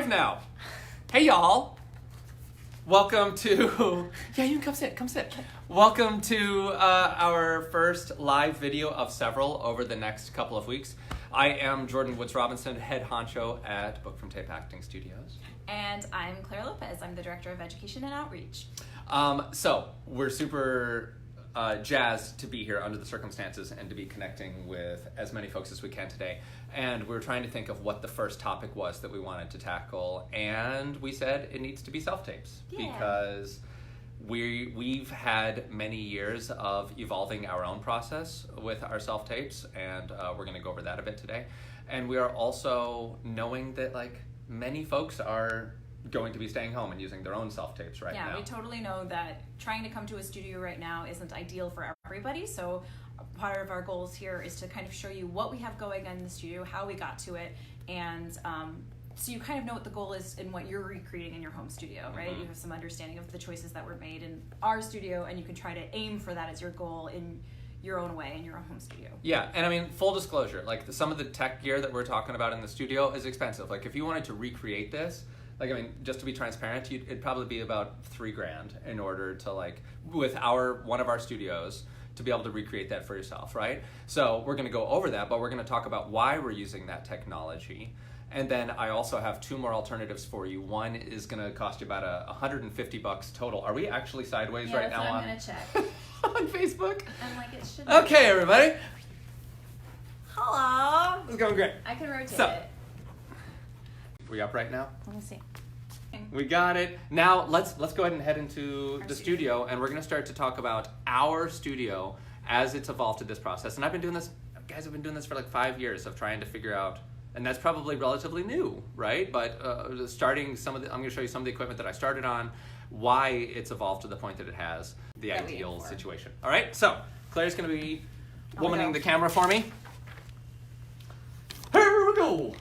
live now. Hey, y'all. Welcome to... Yeah, you can come sit. Welcome to our first live video of several over the next couple of weeks. I am Jordan Woods Robinson, head honcho at Book from Tape Acting Studios. And I'm Claire Lopez. I'm the Director of Education and Outreach. So we're super jazzed to be here under the circumstances and to be connecting with as many folks as we can today. And we're trying to think of what the first topic was that we wanted to tackle. And we said it needs to be self-tapes. Yeah. Because we've had many years of evolving our own process with our self-tapes. And we're going to go over that a bit today. And we are also knowing that many folks are going to be staying home and using their own self-tapes now. Yeah, we totally know that trying to come to a studio right now isn't ideal for everybody, so part of our goals here is to kind of show you what we have going on in the studio, how we got to it, and so you kind of know what the goal is and what you're recreating in your home studio, right? Mm-hmm. You have some understanding of the choices that were made in our studio, and you can try to aim for that as your goal in your own way in your own home studio. Yeah, and I mean, full disclosure, some of the tech gear that we're talking about in the studio is expensive. If you wanted to recreate this, just to be transparent, it'd probably be about $3,000 in order to with one of our studios to be able to recreate that for yourself, right? So we're going to go over that, but we're going to talk about why we're using that technology. And then I also have two more alternatives for you. One is going to cost you about $150 total. Are we actually sideways right now I'm going to check. on Facebook? It should Okay, everybody. Hello. It's going great. I can rotate So, it. We up right now? Let me see. We got it. Now let's go ahead and head into the studio, and we're going to start to talk about our studio as it's evolved to this process. And I've been doing this, guys, I've been doing this for 5 years of trying to figure out, and that's probably relatively new, right? But I'm going to show you some of the equipment that I started on, why it's evolved to the point that it has, the ideal situation. All right, so Claire's going to be womaning the camera for me. Here we go.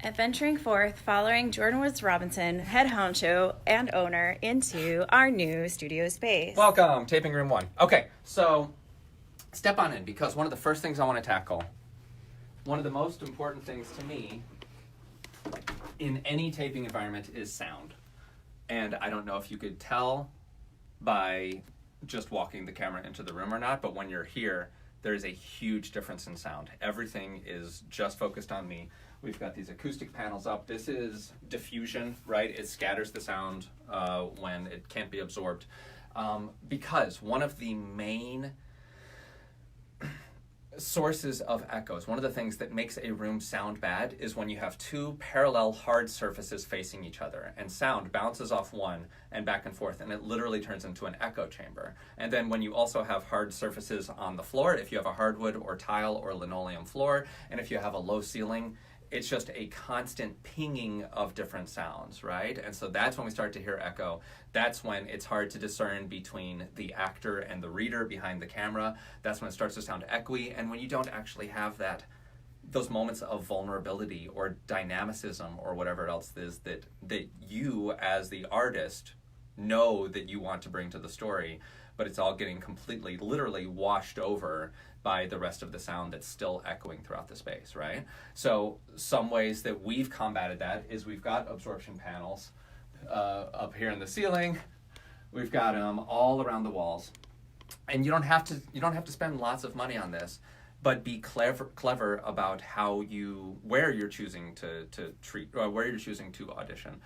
Adventuring forth, following Jordan Woods Robinson, head honcho and owner, into our new studio space. Welcome, taping room 1. Okay, so step on in, because one of the first things I want to tackle, one of the most important things to me in any taping environment is sound. And I don't know if you could tell by just walking the camera into the room or not, but when you're here, there is a huge difference in sound. Everything is just focused on me. We've got these acoustic panels up. This is diffusion, right? It scatters the sound when it can't be absorbed. Because one of the main sources of echoes, one of the things that makes a room sound bad is when you have two parallel hard surfaces facing each other, and sound bounces off one and back and forth, and it literally turns into an echo chamber. And then when you also have hard surfaces on the floor, if you have a hardwood or tile or linoleum floor, and if you have a low ceiling, it's just a constant pinging of different sounds, right? And so that's when we start to hear echo. That's when it's hard to discern between the actor and the reader behind the camera. That's when it starts to sound echoey. And when you don't actually have those moments of vulnerability or dynamicism or whatever else it is that you as the artist know that you want to bring to the story, but it's all getting completely, literally washed over by the rest of the sound that's still echoing throughout the space, right? So some ways that we've combated that is we've got absorption panels up here in the ceiling. We've got them all around the walls. And you don't have to spend lots of money on this, but be clever about where you're choosing to treat, or where you're choosing to audition.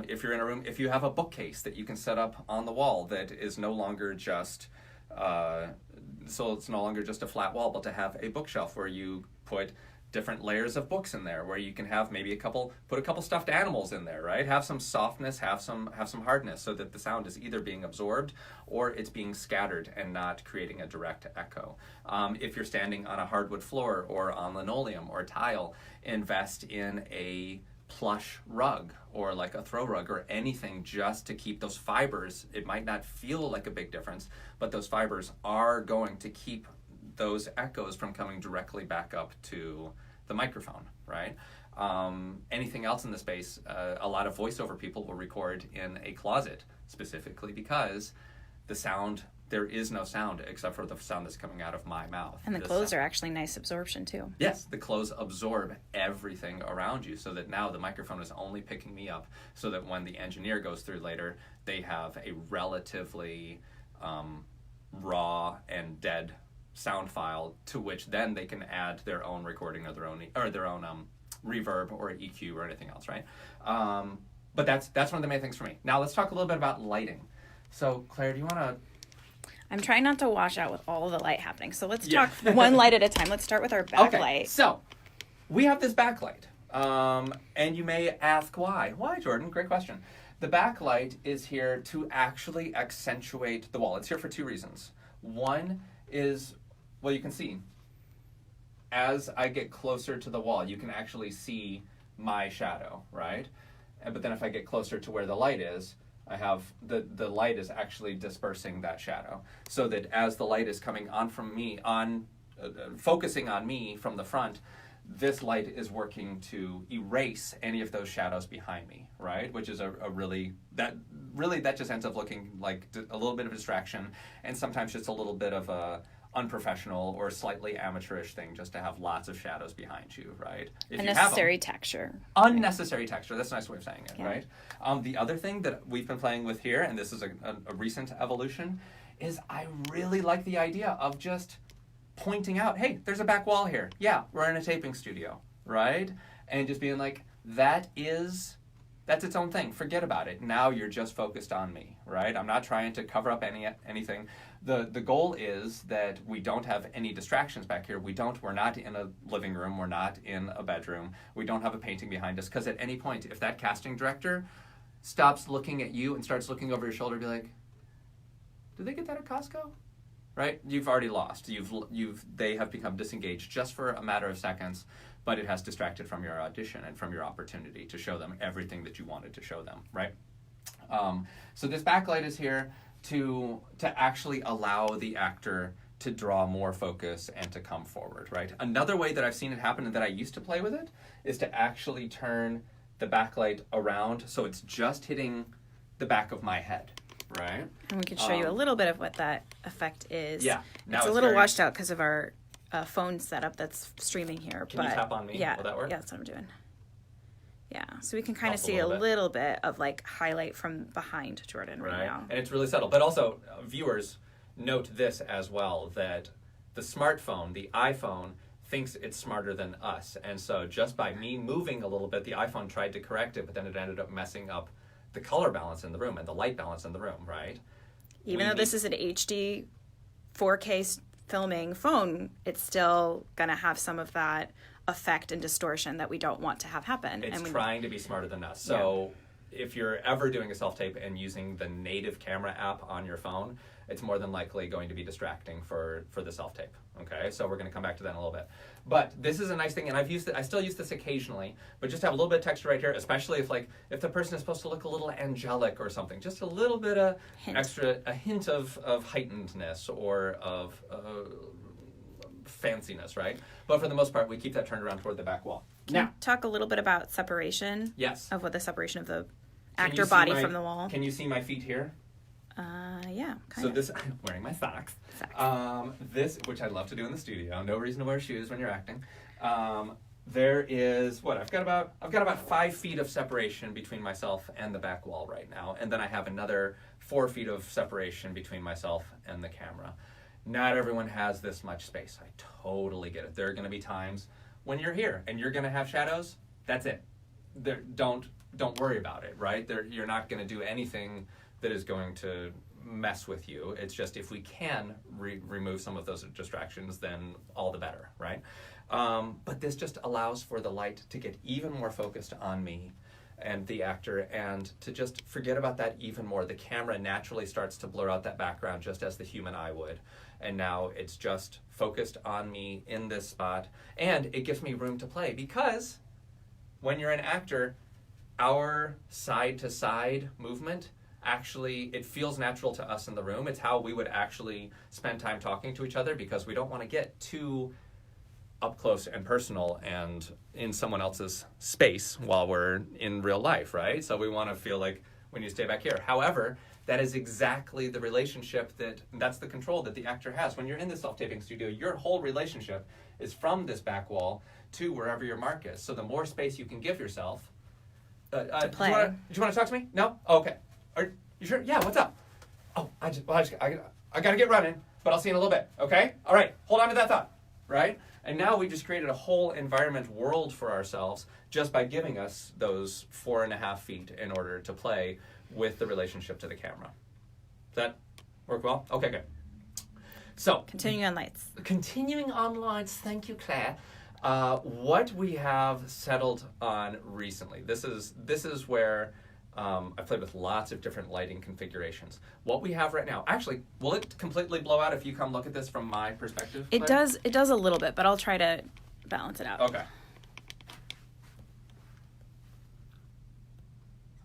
If you're in a room, if you have a bookcase that you can set up on the wall that is no longer just so it's no longer just a flat wall, but to have a bookshelf where you put different layers of books in there, where you can have maybe put a couple stuffed animals in there, right? Have some softness, have some hardness, so that the sound is either being absorbed or it's being scattered and not creating a direct echo. If you're standing on a hardwood floor or on linoleum or tile, invest in a plush rug or a throw rug or anything, just to keep those fibers. It might not feel like a big difference, but those fibers are going to keep those echoes from coming directly back up to the microphone, right? Anything else in the space, a lot of voiceover people will record in a closet, specifically because the sound there is no sound except for the sound that's coming out of my mouth. And the clothes are actually nice absorption too. Yes, the clothes absorb everything around you, so that now the microphone is only picking me up, so that when the engineer goes through later, they have a relatively raw and dead sound file, to which then they can add their own recording or their own reverb or EQ or anything else, right? But that's one of the main things for me. Now let's talk a little bit about lighting. So Claire, do you want to? I'm trying not to wash out with all the light happening. So let's talk one light at a time. Let's start with our backlight. Okay, so we have this backlight. And you may ask why. Why, Jordan? Great question. The backlight is here to actually accentuate the wall. It's here for two reasons. One is, well, you can see, as I get closer to the wall, you can actually see my shadow, right? But then if I get closer to where the light is, I have the light is actually dispersing that shadow, so that as the light is coming on from me, focusing on me from the front, this light is working to erase any of those shadows behind me, right? Which is that just ends up looking like a little bit of a distraction, and sometimes just a little bit of a unprofessional or slightly amateurish thing, just to have lots of shadows behind you, right? Unnecessary texture. Unnecessary texture. That's a nice way of saying it, right? The other thing that we've been playing with here, and this is a recent evolution, is I really like the idea of just pointing out, hey, there's a back wall here. Yeah, we're in a taping studio, right? And just being like, that's its own thing. Forget about it. Now you're just focused on me, right? I'm not trying to cover up anything. The goal is that we don't have any distractions back here. We're not in a living room. We're not in a bedroom. We don't have a painting behind us, because at any point, if that casting director stops looking at you and starts looking over your shoulder, be like, did they get that at Costco? Right? You've already lost. They have become disengaged just for a matter of seconds, but it has distracted from your audition and from your opportunity to show them everything that you wanted to show them, right? So this backlight is here to actually allow the actor to draw more focus and to come forward, right? Another way that I've seen it happen and that I used to play with it is to actually turn the backlight around so it's just hitting the back of my head, right? And we can show you a little bit of what that effect is. Yeah. Now it's a little washed out because of our phone setup that's streaming here. Can you tap on me? Yeah, will that work? Yeah, that's what I'm doing. Yeah, so we can kind of see a little bit of like highlight from behind Jordan right now. And it's really subtle. But also, viewers, note this as well, that the smartphone, the iPhone, thinks it's smarter than us. And so just by me moving a little bit, the iPhone tried to correct it, but then it ended up messing up the color balance in the room and the light balance in the room, right? Even though this is an HD 4K filming phone, it's still going to have some of that effect and distortion that we don't want to have happen. It's trying to be smarter than us. So if you're ever doing a self-tape and using the native camera app on your phone, it's more than likely going to be distracting for the self-tape. Okay, so we're going to come back to that in a little bit. But this is a nice thing, and I still use this occasionally, but just have a little bit of texture right here, especially if the person is supposed to look a little angelic or something, just a little bit of a hint of heightenedness or of fanciness, right? But for the most part, we keep that turned around toward the back wall. Can you talk a little bit about separation? Yes. Of what the separation of the actor body from the wall. Can you see my feet here? Yeah, kind of. I'm wearing my socks. This, which I love to do in the studio. No reason to wear shoes when you're acting. There is I've got about 5 feet of separation between myself and the back wall right now, and then I have another 4 feet of separation between myself and the camera. Not everyone has this much space. I totally get it. There are going to be times when you're here and you're going to have shadows. That's it. Don't worry about it, right? You're not going to do anything that is going to mess with you. It's just if we can remove some of those distractions, then all the better, right? But this just allows for the light to get even more focused on me and the actor, and to just forget about that even more. The camera naturally starts to blur out that background just as the human eye would. And now it's just focused on me in this spot, and it gives me room to play, because when you're an actor, our side-to-side movement, actually, it feels natural to us in the room. It's how we would actually spend time talking to each other, because we don't want to get too up close and personal and in someone else's space while we're in real life, right? So we want to feel like we need to stay back here. However, That is exactly the relationship that's the control that the actor has. When you're in the self-taping studio, your whole relationship is from this back wall to wherever your mark is. So the more space you can give yourself. To play. Do you want to talk to me? No? Oh, okay. Are you sure? Yeah, what's up? Oh, I got to get running, but I'll see you in a little bit, okay? All right, hold on to that thought, right? And now we just created a whole environment world for ourselves just by giving us those 4.5 feet in order to play with the relationship to the camera. Does that work well? Okay, good. So Continuing on lights. Continuing on lights, thank you, Claire. What we have settled on recently, this is where I've played with lots of different lighting configurations. What we have right now, actually, will it completely blow out if you come look at this from my perspective, Claire? It does a little bit, but I'll try to balance it out. Okay.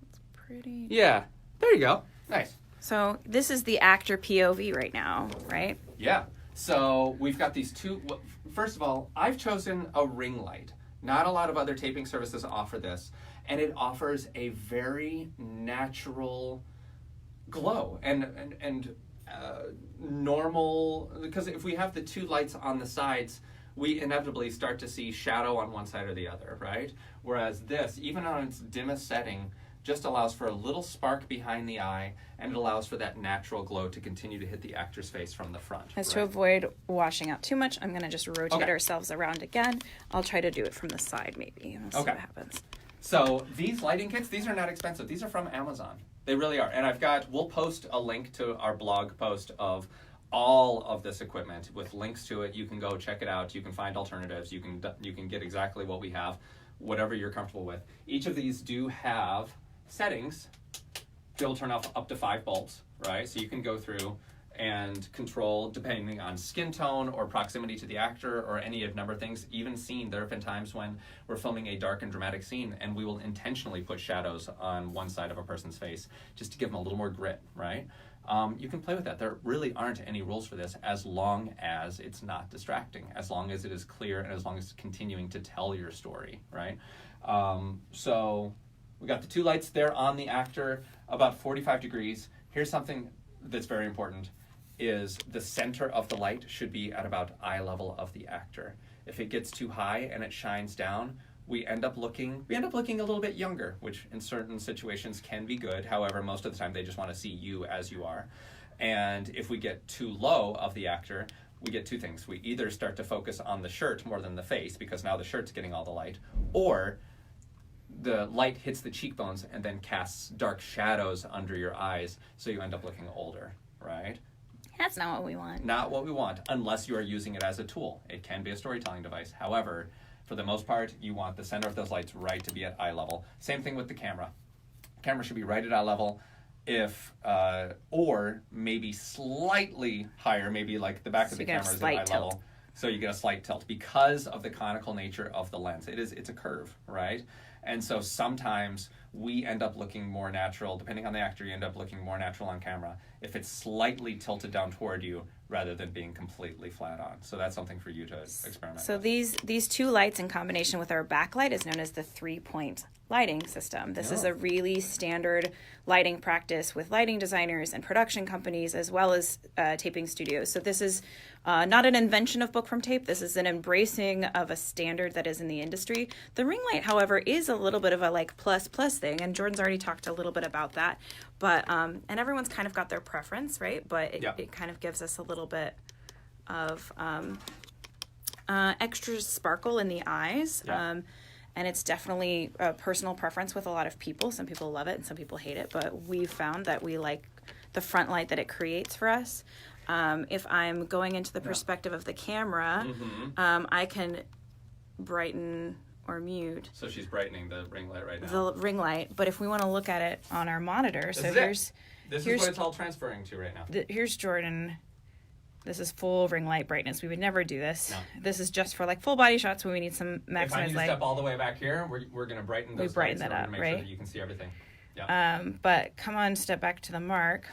It's pretty... Yeah, there you go. Nice. So this is the actor POV right now, right? Yeah. So we've got these two. First of all, I've chosen a ring light. Not a lot of other taping services offer this, and it offers a very natural glow and normal. Because if we have the two lights on the sides, we inevitably start to see shadow on one side or the other, right? Whereas this, even on its dimmest setting, just allows for a little spark behind the eye, and it allows for that natural glow to continue to hit the actor's face from the front. As to avoid washing out too much, I'm going to just rotate ourselves around again. I'll try to do it from the side maybe. We'll see what happens. So these lighting kits, these are not expensive. These are from Amazon. They really are. And we'll post a link to our blog post of all of this equipment with links to it. You can go check it out. You can find alternatives. You can get exactly what we have, whatever you're comfortable with. Each of these do have settings to be able to turn off up to 5 bulbs, right? So you can go through and control depending on skin tone or proximity to the actor or any of number of things. Even scene, there have been times when we're filming a dark and dramatic scene and we will intentionally put shadows on one side of a person's face just to give them a little more grit, right? You can play with that. There really aren't any rules for this as long as it's not distracting, as long as it is clear and as long as it's continuing to tell your story, right? So we got the two lights there on the actor, about 45 degrees. Here's something that's very important, is the center of the light should be at about eye level of the actor. If it gets too high and it shines down, we end up looking a little bit younger, which in certain situations can be good. However, most of the time they just want to see you as you are. And if we get too low of the actor, we get two things. We either start to focus on the shirt more than the face, because now the shirt's getting all the light, or the light hits the cheekbones and then casts dark shadows under your eyes, so you end up looking older, right? That's not what we want. Not what we want, unless you are using it as a tool. It can be a storytelling device. However, for the most part, you want the center of those lights right to be at eye level. Same thing with the camera. Camera should be right at eye level, or maybe slightly higher, maybe like the back of the camera is at eye level. So you get a slight tilt because of the conical nature of the lens. It's a curve, right? And so sometimes we end up looking more natural. Depending on the actor, you end up looking more natural on camera if it's slightly tilted down toward you rather than being completely flat on. So that's something for you to experiment So with. these two lights in combination with our backlight is known as the 3-point lighting system. This is a really standard lighting practice with lighting designers and production companies as well as taping studios. So this is not an invention of book from tape. This is an embracing of a standard that is in the industry. The ring light, however, is a little bit of a like plus thing, and Jordan's already talked a little bit about that. But and everyone's kind of got their preference, right? But it kind of gives us a little bit of extra sparkle in the eyes. Yeah. And it's definitely a personal preference with a lot of people. Some people love it and some people hate it, but we've found that we like the front light that it creates for us. If I'm going into the perspective of the camera, I can brighten or mute. So she's brightening the ring light right now. The ring light, but if we want to look at it on our monitor, This is what it's all transferring to right now. Here's Jordan. This is full ring light brightness. We would never do this. No. This is just for like full body shots when we need some maximized light. If I need to step all the way back here, we're going to brighten those brighten lights that up, to make right? sure that you can see everything. Yeah. But come on, step back to the mark.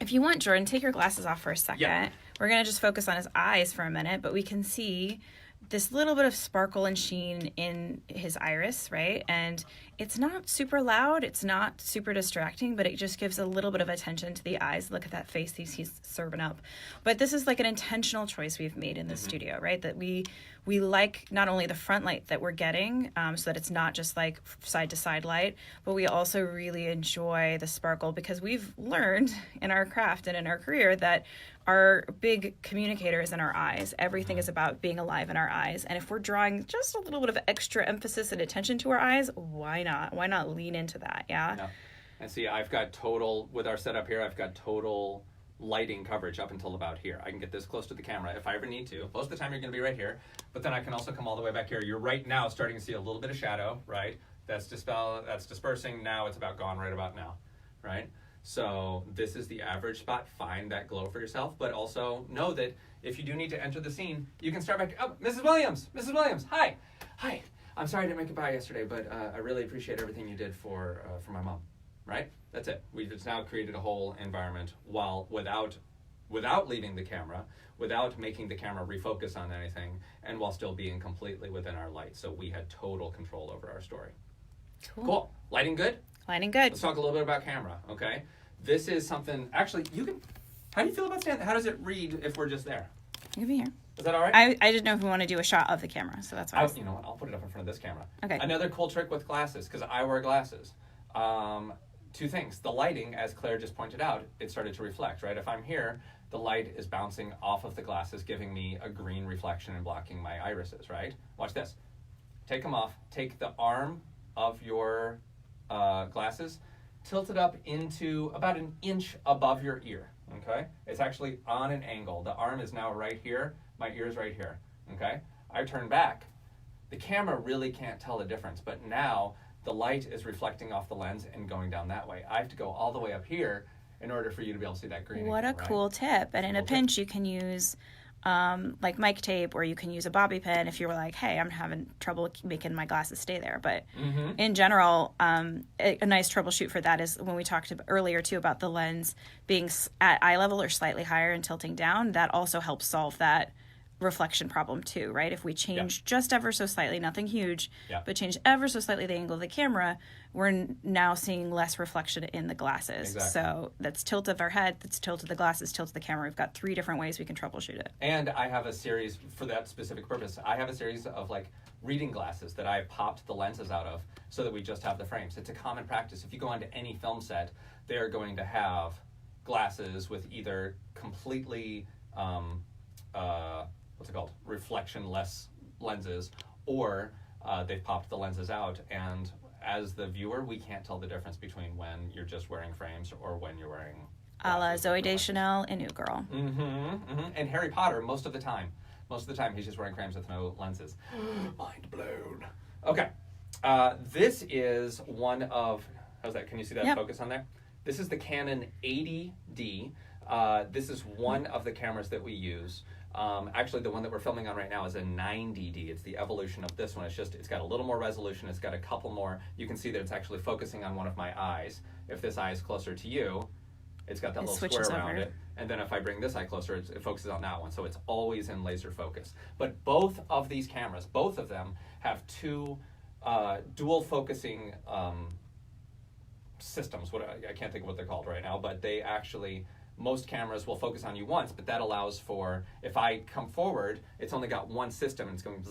If you want, Jordan, take your glasses off for a second. Yeah. We're going to just focus on his eyes for a minute, but we can see this little bit of sparkle and sheen in his iris, right? And it's not super loud, it's not super distracting, but it just gives a little bit of attention to the eyes. Look at that face he's serving up. But this is like an intentional choice we've made in the studio, right? That we like not only the front light that we're getting, so that it's not just like side to side light, but we also really enjoy the sparkle, because we've learned in our craft and in our career that our big communicator is in our eyes. Everything is about being alive in our eyes. And if we're drawing just a little bit of extra emphasis and attention to our eyes, why not? Why not lean into that? Yeah. No. And see, I've got total, with our setup here, I've got total lighting coverage up until about here. I can get this close to the camera if I ever need to. Most of the time you're going to be right here, but then I can also come all the way back here. You're right now starting to see a little bit of shadow, right? That's dispersing. Now it's about gone right about now, right? So this is the average spot. Find that glow for yourself, but also know that if you do need to enter the scene, you can start back. Oh, Mrs. Williams, hi. I'm sorry I didn't make it by yesterday, but I really appreciate everything you did for my mom, right? That's it. We've just now created a whole environment without leaving the camera, without making the camera refocus on anything, and while still being completely within our light. So we had total control over our story. Cool. Lighting good? Lighting good. Let's talk a little bit about camera, okay? This is something, actually, how do you feel about standing? How does it read if we're just there? You can be here. Is that all right? I didn't know if we want to do a shot of the camera, so that's why. You know what? I'll put it up in front of this camera. Okay. Another cool trick with glasses, because I wear glasses. Two things. The lighting, as Claire just pointed out, it started to reflect, right? If I'm here, the light is bouncing off of the glasses, giving me a green reflection and blocking my irises, right? Watch this. Take them off. Take the arm of your glasses, tilt it up into about an inch above your ear, okay? It's actually on an angle. The arm is now right here. My ear is right here, okay? I turn back. The camera really can't tell the difference, but now the light is reflecting off the lens and going down that way. I have to go all the way up here in order for you to be able to see that green. What again, a cool tip. And in a pinch, you can use like mic tape, or you can use a bobby pin if you were like, hey, I'm having trouble making my glasses stay there. But in general, a nice troubleshoot for that is when we talked earlier too about the lens being at eye level or slightly higher and tilting down. That also helps solve that reflection problem too, right? If we change just ever so slightly, nothing huge, but change ever so slightly the angle of the camera, we're now seeing less reflection in the glasses. Exactly. So that's tilt of our head, that's tilt of the glasses, tilt of the camera. We've got 3 different ways we can troubleshoot it. And I have a series for that specific purpose. I have a series of like reading glasses that I popped the lenses out of so that we just have the frames. It's a common practice. If you go onto any film set, they're going to have glasses with either completely reflection-less lenses, or they've popped the lenses out, and as the viewer, we can't tell the difference between when you're just wearing frames or when you're wearing a la Zooey Deschanel and New Girl. And Harry Potter, most of the time he's just wearing frames with no lenses. Mind blown. Okay, this is one of, how's that? Can you see that focus on there? This is the Canon 80D. This is one of the cameras that we use. Actually, the one that we're filming on right now is a 90D. It's the evolution of this one. It's got a little more resolution. It's got a couple more. You can see that it's actually focusing on one of my eyes. If this eye is closer to you, it's got that little square around it. And then if I bring this eye closer, it focuses on that one. So it's always in laser focus. But both of these cameras, both of them, have 2 dual focusing systems. I can't think of what they're called right now, but they actually... Most cameras will focus on you once, but that allows for, if I come forward, it's only got one system, and it's going,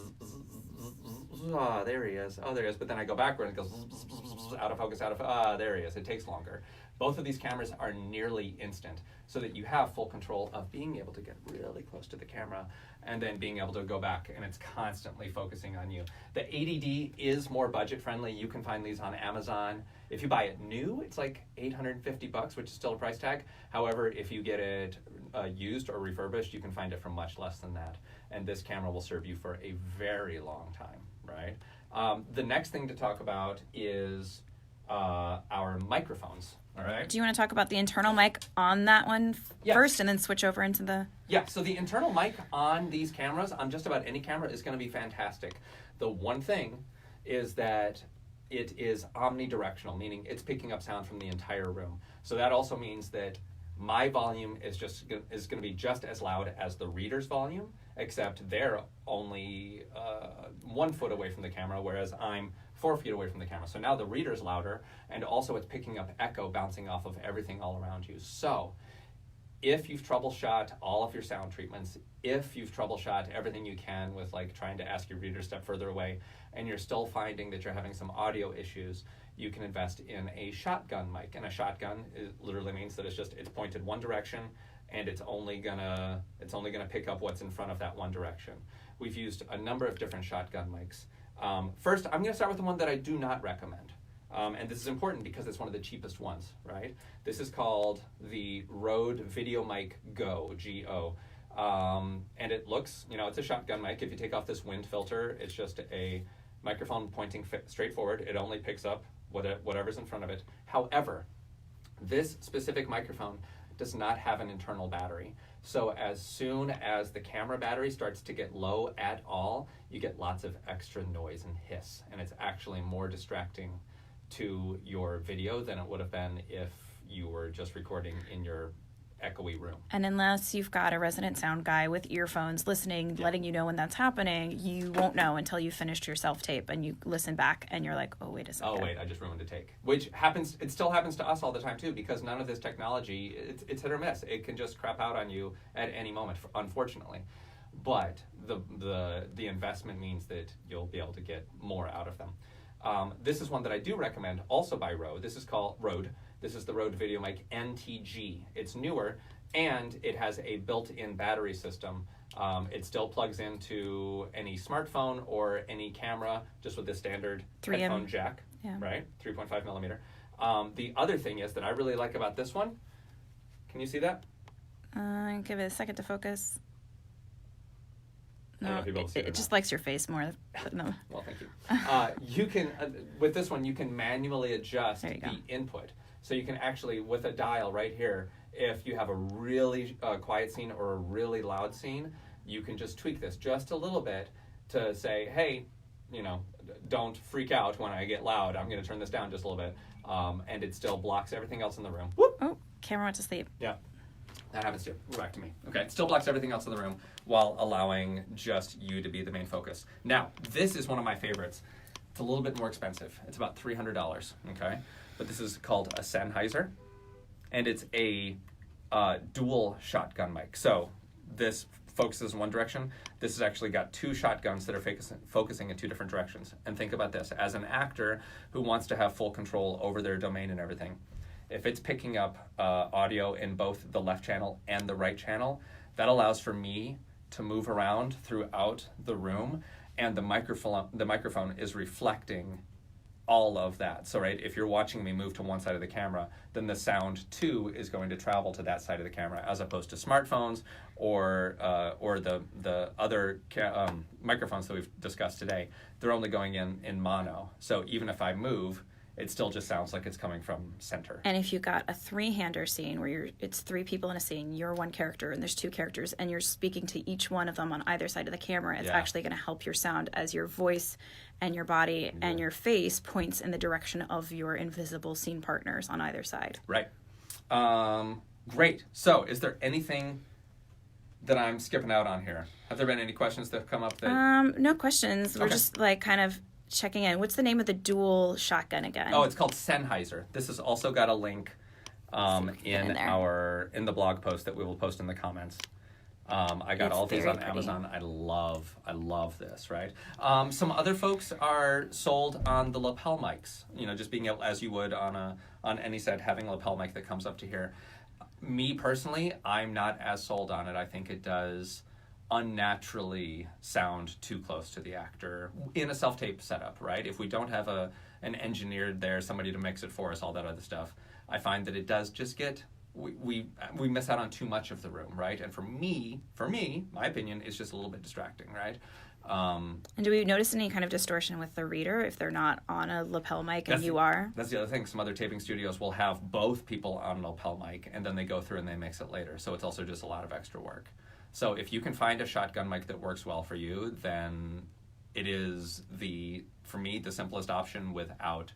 there he is, there he is, but then I go backward, and it goes, out of focus, there he is. It takes longer. Both of these cameras are nearly instant, so that you have full control of being able to get really close to the camera, and then being able to go back, and it's constantly focusing on you. The 80D is more budget-friendly. You can find these on Amazon. If you buy it new, it's like $850, which is still a price tag. However, if you get it used or refurbished, you can find it for much less than that. And this camera will serve you for a very long time, right? The next thing to talk about is our microphones, all right? Do you want to talk about the internal mic on that one first, and then switch over into the... Yeah, so the internal mic on these cameras, on just about any camera, is going to be fantastic. The one thing is that it is omnidirectional, meaning it's picking up sound from the entire room. So that also means that my volume is going to be just as loud as the reader's volume, except they're only 1 foot away from the camera, whereas I'm 4 feet away from the camera. So now the reader's louder, and also it's picking up echo bouncing off of everything all around you. So if you've troubleshot all of your sound treatments, if you've troubleshot everything you can with like trying to ask your reader to step further away, and you're still finding that you're having some audio issues, you can invest in a shotgun mic. And a shotgun literally means that it's pointed one direction, and it's only gonna pick up what's in front of that one direction. We've used a number of different shotgun mics. First, I'm gonna start with the one that I do not recommend. And this is important because it's one of the cheapest ones, right? This is called the Rode Video Mic Go, G-O. And it looks, it's a shotgun mic. If you take off this wind filter, it's just a microphone pointing straight forward. It only picks up whatever's in front of it. However, this specific microphone does not have an internal battery. So as soon as the camera battery starts to get low at all, you get lots of extra noise and hiss. And it's actually more distracting to your video than it would have been if you were just recording in your echoey room. And unless you've got a resident sound guy with earphones listening, letting you know when that's happening, you won't know until you finished your self-tape and you listen back and you're like, oh, wait a second. Oh, wait, I just ruined a take. Which happens, it still happens to us all the time too, because none of this technology, it's hit or miss. It can just crap out on you at any moment, unfortunately. But the investment means that you'll be able to get more out of them. This is one that I do recommend, also by Rode. This is called Rode. This is the Rode Video Mic NTG. It's newer, and it has a built-in battery system. It still plugs into any smartphone or any camera, just with the standard 3M headphone jack, right? 3.5 millimeter. The other thing is that I really like about this one, can you see that? Give it a second to focus. I don't know if you'll be able to see it just likes your face more. But no. Well, thank you. You can, with this one, you can manually adjust the input. So you can actually, with a dial right here, if you have a really quiet scene or a really loud scene, you can just tweak this just a little bit to say, hey, don't freak out when I get loud. I'm going to turn this down just a little bit. And it still blocks everything else in the room. Whoop. Oh, camera went to sleep. Yeah. That happens too. We're back to me. Okay, it still blocks everything else in the room while allowing just you to be the main focus. Now, this is one of my favorites. It's a little bit more expensive. It's about $300, okay? But this is called a Sennheiser, and it's a dual shotgun mic. So this focuses in one direction. This has actually got two shotguns that are focusing in two different directions. And think about this. As an actor who wants to have full control over their domain and everything, if it's picking up audio in both the left channel and the right channel, that allows for me to move around throughout the room, and the microphone is reflecting all of that. So, right, if you're watching me move to one side of the camera, then the sound too is going to travel to that side of the camera, as opposed to smartphones or the other microphones that we've discussed today. They're only going in mono. So even if I move, it still just sounds like it's coming from center. And if you got a three-hander scene where it's three people in a scene, you're one character and there's two characters, and you're speaking to each one of them on either side of the camera, it's actually going to help your sound as your voice and your body and your face points in the direction of your invisible scene partners on either side. Right. Great. So is there anything that I'm skipping out on here? Have there been any questions that have come up? No questions. We're just kind of checking in. What's the name of the dual shotgun again? Oh, it's called Sennheiser. This has also got a link in the blog post that we will post in the comments. I got all these on Amazon. I love this, right? Some other folks are sold on the lapel mics, just being able, as you would on any set, having a lapel mic that comes up to here. Me personally, I'm not as sold on it. I think it does unnaturally sound too close to the actor in a self-tape setup, right? If we don't have an engineer there, somebody to mix it for us, all that other stuff, I find that it does just get, we miss out on too much of the room, right? And for me, my opinion is just a little bit distracting, right? And do we notice any kind of distortion with the reader if they're not on a lapel mic and you are? That's the other thing. Some other taping studios will have both people on a lapel mic, and then they go through and they mix it later. So it's also just a lot of extra work. So if you can find a shotgun mic that works well for you, then it is for me, the simplest option without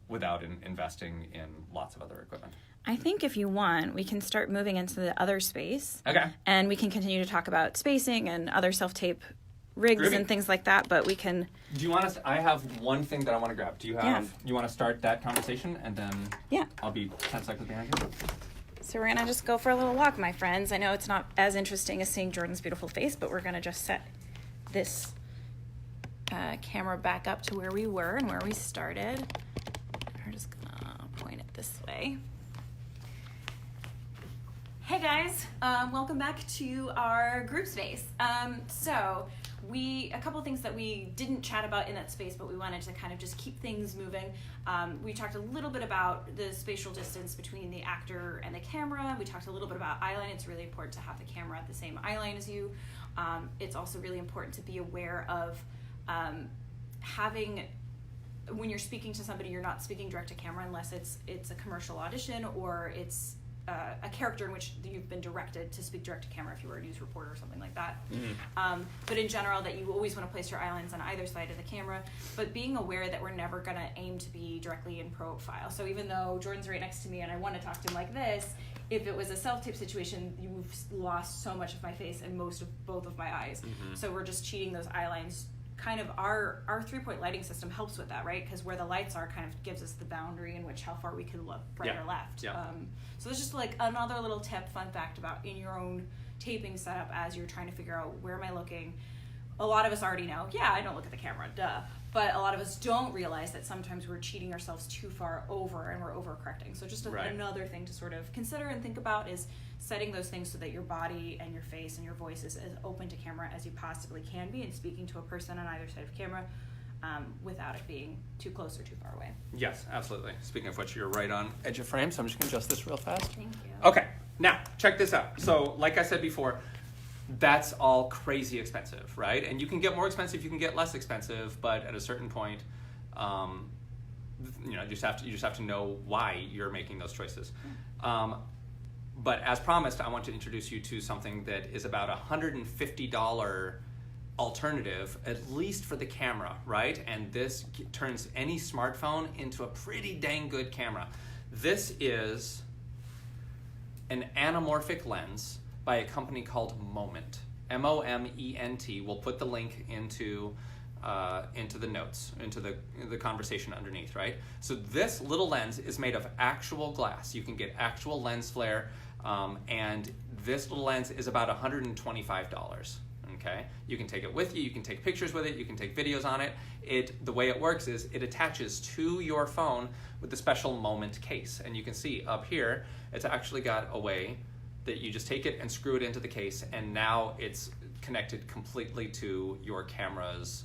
without investing in lots of other equipment. I think if you want, we can start moving into the other space. Okay. And we can continue to talk about spacing and other self-tape rigs Groovy. and things like that, but we can... Do you want us? I have one thing that I want to grab. Do you have? You want to start that conversation, and then I'll be 10 seconds behind you. So we're gonna just go for a little walk, my friends. I know it's not as interesting as seeing Jordan's beautiful face, but we're gonna just set this camera back up to where we were and where we started. We're just gonna point it this way. Hey guys, welcome back to our group space. So a couple things that we didn't chat about in that space, but we wanted to kind of just keep things moving. We talked a little bit about the spatial distance between the actor and the camera. We talked a little bit about eyeline. It's really important to have the camera at the same eyeline as you. It's also really important to be aware of having, when you're speaking to somebody, you're not speaking direct to camera unless it's a commercial audition or it's a character in which you've been directed to speak direct to camera if you were a news reporter or something like that. Mm-hmm. But in general, that you always want to place your eyelines on either side of the camera, but being aware that we're never going to aim to be directly in profile. So even though Jordan's right next to me and I want to talk to him like this, if it was a self-tape situation, you've lost so much of my face and most of both of my eyes. Mm-hmm. So we're just cheating those eyelines. Kind of our 3-point lighting system helps with that, right? Because where the lights are kind of gives us the boundary in which how far we can look, right or left. Yeah. So there's just like another little tip, fun fact about in your own taping setup as you're trying to figure out where am I looking. A lot of us already know, I don't look at the camera, duh. But a lot of us don't realize that sometimes we're cheating ourselves too far over and we're overcorrecting. So just another thing to sort of consider and think about is setting those things so that your body and your face and your voice is as open to camera as you possibly can be and speaking to a person on either side of camera without it being too close or too far away. Yes, absolutely. Speaking of which, you're right on edge of frame, so I'm just going to adjust this real fast. Thank you. Okay, now, check this out. So, like I said before, that's all crazy expensive, right? And you can get more expensive, you can get less expensive, but at a certain point, you just have to know why you're making those choices. But as promised, I want to introduce you to something that is about $150 alternative, at least for the camera, right? And this turns any smartphone into a pretty dang good camera. This is an anamorphic lens by a company called Moment, Moment. We'll put the link into the notes, into the conversation underneath, right? So this little lens is made of actual glass. You can get actual lens flare, and this little lens is about $125. Okay, you can take it with you. You can take pictures with it. You can take videos on it. The way it works is it attaches to your phone with the special Moment case, and you can see up here it's actually got a way that you just take it and screw it into the case, and now it's connected completely to your camera's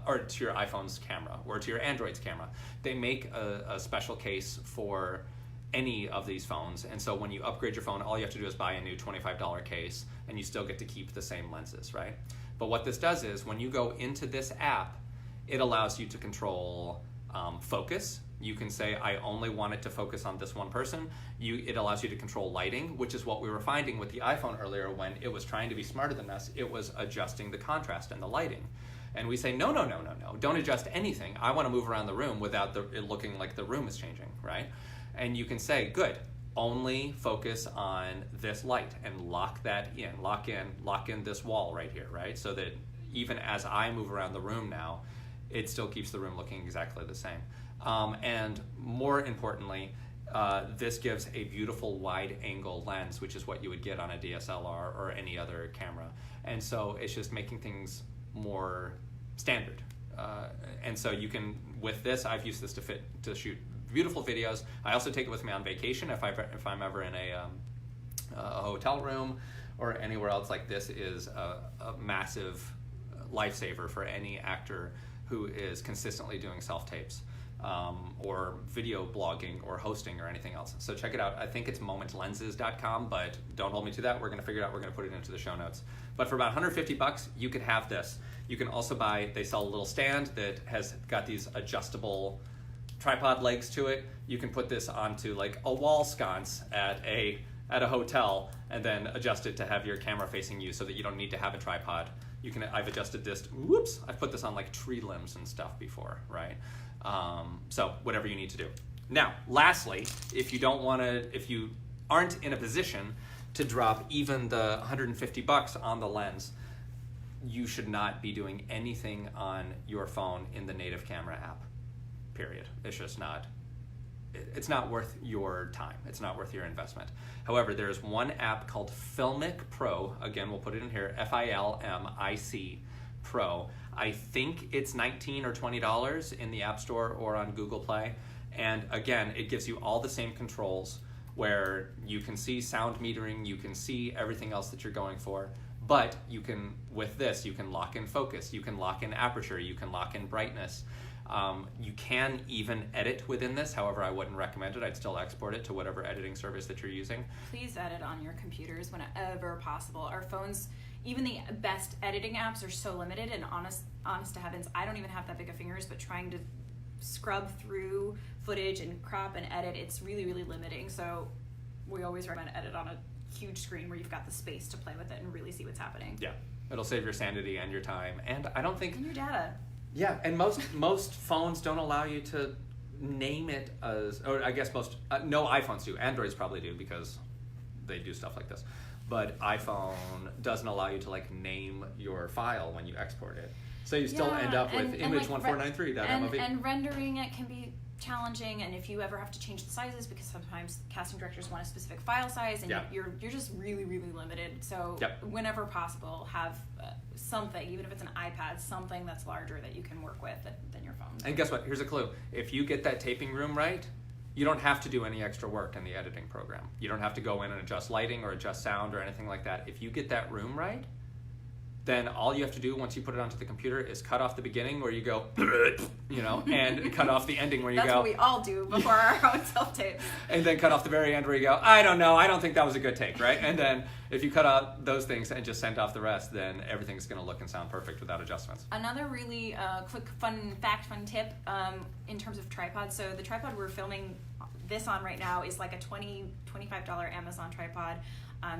or to your iPhone's camera or to your Android's camera. They make a special case for any of these phones, and so when you upgrade your phone, all you have to do is buy a new $25 case, and you still get to keep the same lenses, right? But what this does is when you go into this app, it allows you to control focus. You can say, I only want it to focus on this one person. It allows you to control lighting, which is what we were finding with the iPhone earlier when it was trying to be smarter than us. It was adjusting the contrast and the lighting. And we say, no, don't adjust anything. I want to move around the room without it looking like the room is changing, right? And you can say, good, only focus on this light and lock in this wall right here, right? So that even as I move around the room now, it still keeps the room looking exactly the same. And more importantly, this gives a beautiful wide angle lens, which is what you would get on a DSLR or any other camera. And so it's just making things more standard. And so you can, with this, I've used this to shoot beautiful videos. I also take it with me on vacation if I'm ever in a hotel room or anywhere else. Like this is a massive lifesaver for any actor who is consistently doing self-tapes or video blogging or hosting or anything else. So check it out. I think it's momentlenses.com, but don't hold me to that. We're going to figure it out. We're going to put it into the show notes. But for about $150, you could have this. You can also they sell a little stand that has got these adjustable tripod legs to it. You can put this onto like a wall sconce at a hotel and then adjust it to have your camera facing you so that you don't need to have a tripod I've adjusted this. Whoops! I've put this on like tree limbs and stuff before, right? So whatever you need to do. Now, lastly, if you aren't in a position to drop even the $150 on the lens, you should not be doing anything on your phone in the native camera app. Period. It's just not. It's not worth your time. It's not worth your investment. However, there's one app called Filmic Pro. Again, we'll put it in here, Filmic Pro. I think it's $19 or $20 in the App Store or on Google Play. And again, it gives you all the same controls where you can see sound metering, you can see everything else that you're going for. But you can, with this, you can lock in focus, you can lock in aperture, you can lock in brightness. You can even edit within this. However, I wouldn't recommend it. I'd still export it to whatever editing service that you're using. Please edit on your computers whenever possible. Our phones, even the best editing apps, are so limited, and honest to heavens, I don't even have that big of fingers, but trying to scrub through footage and crop and edit, it's really, really limiting. So we always recommend edit on a huge screen where you've got the space to play with it and really see what's happening. Yeah, it'll save your sanity and your time. And I don't think... And your data. Yeah, and most phones don't allow you to name it as, or I guess no iPhones do. Androids probably do because they do stuff like this. But iPhone doesn't allow you to like name your file when you export it. So you still end up with image1493.mov. And rendering it can be challenging, and if you ever have to change the sizes, because sometimes casting directors want a specific file size, and you're just really, really limited. So whenever possible, have something, even if it's an iPad, something that's larger that you can work with than your phone. And guess what? Here's a clue. If you get that taping room right, you don't have to do any extra work in the editing program. You don't have to go in and adjust lighting or adjust sound or anything like that. If you get that room right, then all you have to do once you put it onto the computer is cut off the beginning where you go, and cut off the ending where you That's go. That's what we all do before our own self-tapes. And then cut off the very end where you go, I don't know, I don't think that was a good take, right? And then if you cut out those things and just send off the rest, then everything's going to look and sound perfect without adjustments. Another really quick fun tip in terms of tripods. So the tripod we're filming this on right now is like a $25 Amazon tripod.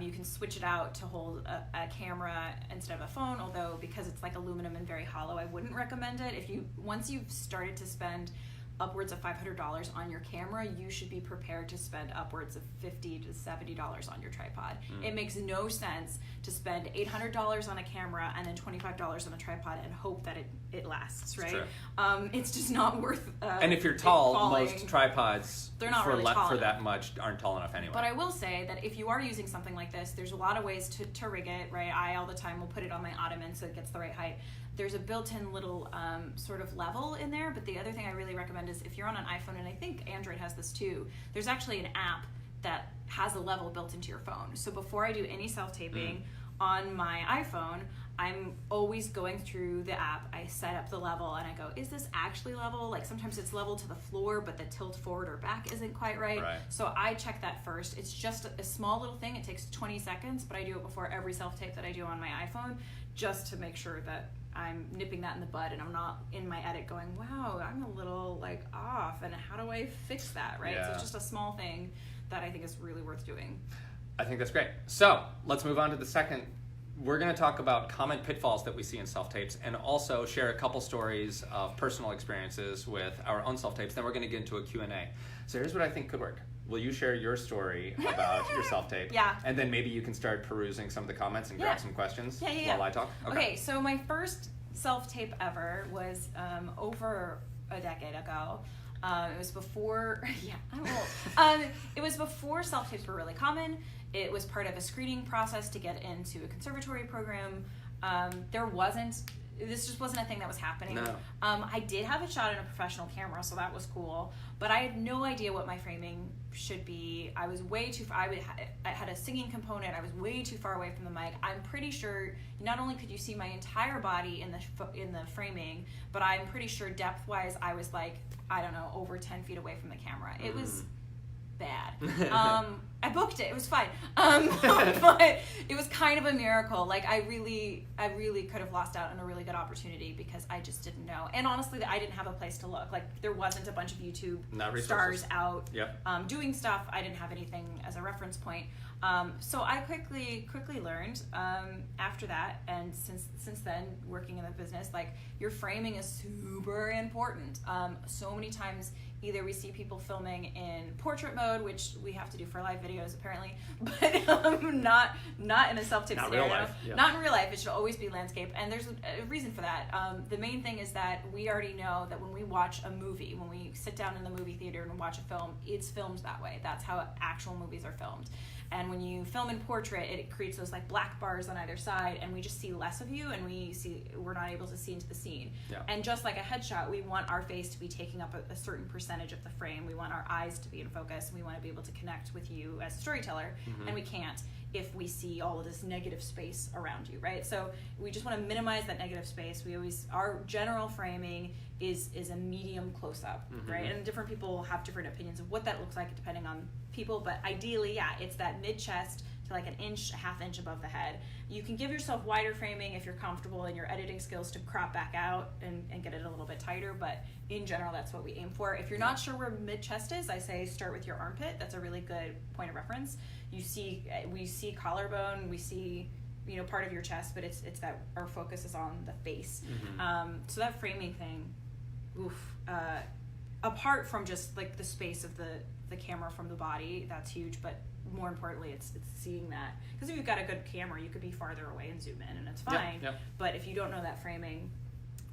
You can switch it out to hold a camera instead of a phone, although because it's like aluminum and very hollow, I wouldn't recommend it. Once you've started to spend upwards of $500 on your camera, you should be prepared to spend upwards of $50 to $70 on your tripod. It makes no sense to spend $800 on a camera and then $25 on a tripod and hope that it lasts, right? It's just not worth and if you're tall, most tripods they're not really tall for that much aren't tall enough anyway. But I will say that if you are using something like this, there's a lot of ways to rig it, right? I all the time will put it on my ottoman so it gets the right height. There's a built-in little sort of level in there, but the other thing I really recommend is if you're on an iPhone, and I think Android has this too, there's actually an app that has a level built into your phone. So before I do any self-taping on my iPhone, I'm always going through the app. I set up the level and I go, is this actually level? Like sometimes it's level to the floor, but the tilt forward or back isn't quite right. So I check that first. It's just a small little thing. It takes 20 seconds, but I do it before every self-tape that I do on my iPhone just to make sure that I'm nipping that in the bud and I'm not in my edit going, wow, I'm a little like off and how do I fix that, right? So it's just a small thing that I think is really worth doing. I think that's great. So let's move on to the second. We're going to talk about common pitfalls that we see in self-tapes and also share a couple stories of personal experiences with our own self-tapes. Then we're going to get into a Q&A. So here's what I think could work. Will you share your story about your self-tape? And then maybe you can start perusing some of the comments and grab some questions while I talk? Okay, so my first self-tape ever was over a decade ago. It was before, I'm old. It was before self-tapes were really common. It was part of a screening process to get into a conservatory program. This just wasn't a thing that was happening. No. I did have a shot in a professional camera, so that was cool. But I had no idea what my framing should be. I was way too far. I had a singing component. I was way too far away from the mic. I'm pretty sure not only could you see my entire body in the framing, but I'm pretty sure depth-wise I was like, I don't know, over 10 feet away from the camera. It was bad. I booked it. It was fine. But it was kind of a miracle. Like I really could have lost out on a really good opportunity because I just didn't know. And honestly, I didn't have a place to look. Like there wasn't a bunch of YouTube stars out doing stuff. I didn't have anything as a reference point. So I quickly learned after that, and since then working in the business, like your framing is super important. So many times either we see people filming in portrait mode, which we have to do for live videos apparently, but not in a self-tape scenario. Real life, yeah. Not in real life. It should always be landscape, and there's a reason for that. The main thing is that we already know that when we watch a movie, when we sit down in the movie theater and watch a film, it's filmed that way. That's how actual movies are filmed. And when you film in portrait, it creates those like black bars on either side, and we just see less of you, and we're not able to see into the scene. Yeah. And just like a headshot, we want our face to be taking up a certain percentage of the frame. We want our eyes to be in focus, and we want to be able to connect with you as a storyteller, and we can't if we see all of this negative space around you, right? So we just want to minimize that negative space. Our general framing is a medium close-up, right? And different people have different opinions of what that looks like depending on people, but ideally, yeah, it's that mid-chest to like an inch, a half inch above the head. You can give yourself wider framing if you're comfortable in your editing skills to crop back out and get it a little bit tighter, but in general, that's what we aim for. If you're not sure where mid-chest is, I say start with your armpit. That's a really good point of reference. We see collarbone, we see part of your chest, but it's that our focus is on the face. So that framing thing, apart from just like the space of the camera from the body, that's huge, but more importantly it's seeing that, because if you've got a good camera you could be farther away and zoom in and it's fine. But if you don't know that framing,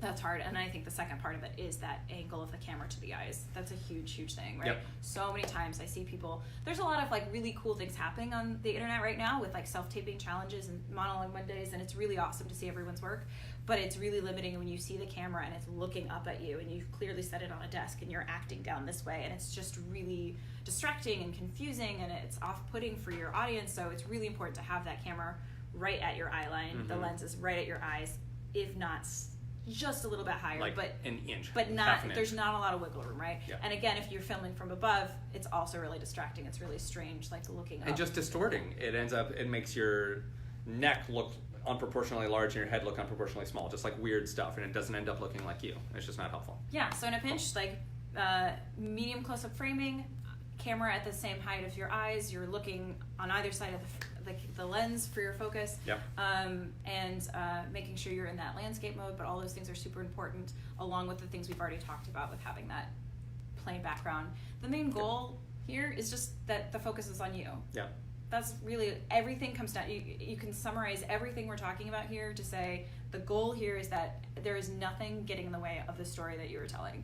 that's hard. And I think the second part of it is that angle of the camera to the eyes. That's a huge thing, right? So many times I see people, there's a lot of like really cool things happening on the internet right now with like self-taping challenges and monologue Mondays, and it's really awesome to see everyone's work, but it's really limiting when you see the camera and it's looking up at you and you've clearly set it on a desk and you're acting down this way, and it's just really distracting and confusing and it's off-putting for your audience. So it's really important to have that camera right at your eye line, the lens is right at your eyes, if not just a little bit higher, like but an inch, but half an inch. There's not a lot of wiggle room, right? And again, if you're filming from above, it's also really distracting. It's really strange, like looking up. And just distorting. It makes your neck look unproportionally large and your head look unproportionally small, just like weird stuff, and it doesn't end up looking like you. It's just not helpful. Yeah, so in a pinch, like medium close-up framing, camera at the same height as your eyes, you're looking on either side of the lens for your focus, and making sure you're in that landscape mode, but all those things are super important, along with the things we've already talked about with having that plain background. The main goal here is just that the focus is on you. That's really, everything comes down, you can summarize everything we're talking about here to say the goal here is that there is nothing getting in the way of the story that you were telling.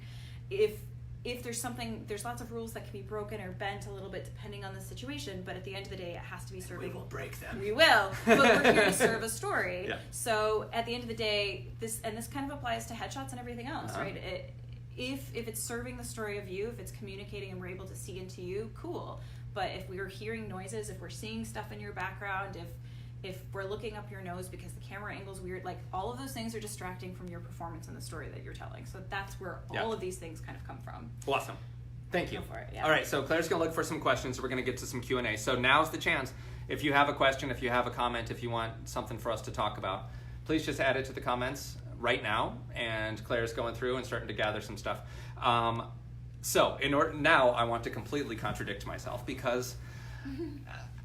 If there's something, there's lots of rules that can be broken or bent a little bit depending on the situation, but at the end of the day, it has to be serving. We will break them. We will, but we're here to serve a story. So at the end of the day, this kind of applies to headshots and everything else, right? If it's serving the story of you, if it's communicating and we're able to see into you, cool. But if we're hearing noises, if we're seeing stuff in your background, if we're looking up your nose because the camera angle's weird, like all of those things are distracting from your performance in the story that you're telling. So that's where all of these things kind of come from. Awesome. Thank you. Go for it, All right, so Claire's going to look for some questions. We're going to get to some Q&A. So now's the chance. If you have a question, if you have a comment, if you want something for us to talk about, please just add it to the comments right now. And Claire's going through and starting to gather some stuff. So now I want to completely contradict myself, because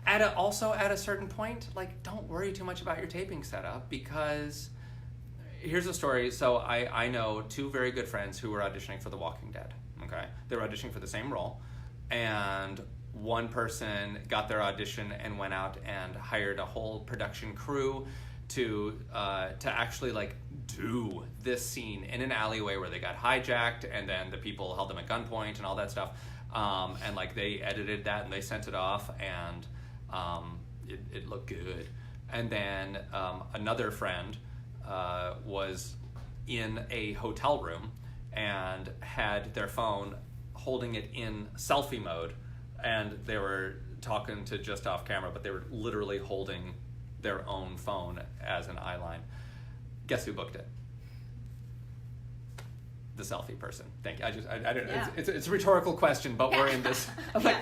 at a certain point, like, don't worry too much about your taping setup, because here's a story. So I know two very good friends who were auditioning for The Walking Dead. Okay, they were auditioning for the same role, and one person got their audition and went out and hired a whole production crew to actually like do this scene in an alleyway where they got hijacked, and then the people held them at gunpoint and all that stuff, and like they edited that and they sent it off, and it looked good. And then another friend was in a hotel room and had their phone holding it in selfie mode, and they were talking to just off camera, but they were literally holding their own phone as an eyeline. Guess who booked it? The selfie person. Thank you. I don't know. It's a rhetorical question, but we're in this. I'm like,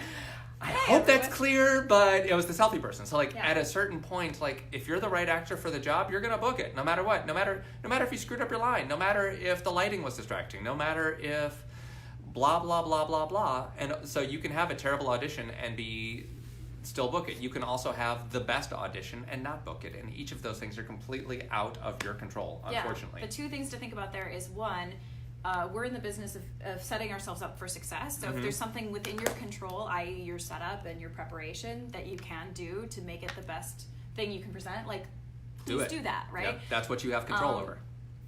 I Hey, hope that's everyone. clear, but it was the selfie person. So like Yeah. at a certain point, like if you're the right actor for the job, you're gonna book it, no matter what. No matter if you screwed up your line, no matter if the lighting was distracting, no matter if blah blah blah blah blah. And so you can have a terrible audition and still book it. You can also have the best audition and not book it. And each of those things are completely out of your control, unfortunately. Yeah. The two things to think about there is one, we're in the business of setting ourselves up for success. So if there's something within your control, i.e. your setup and your preparation, that you can do to make it the best thing you can present, like please do that, right? Yep, that's what you have control over.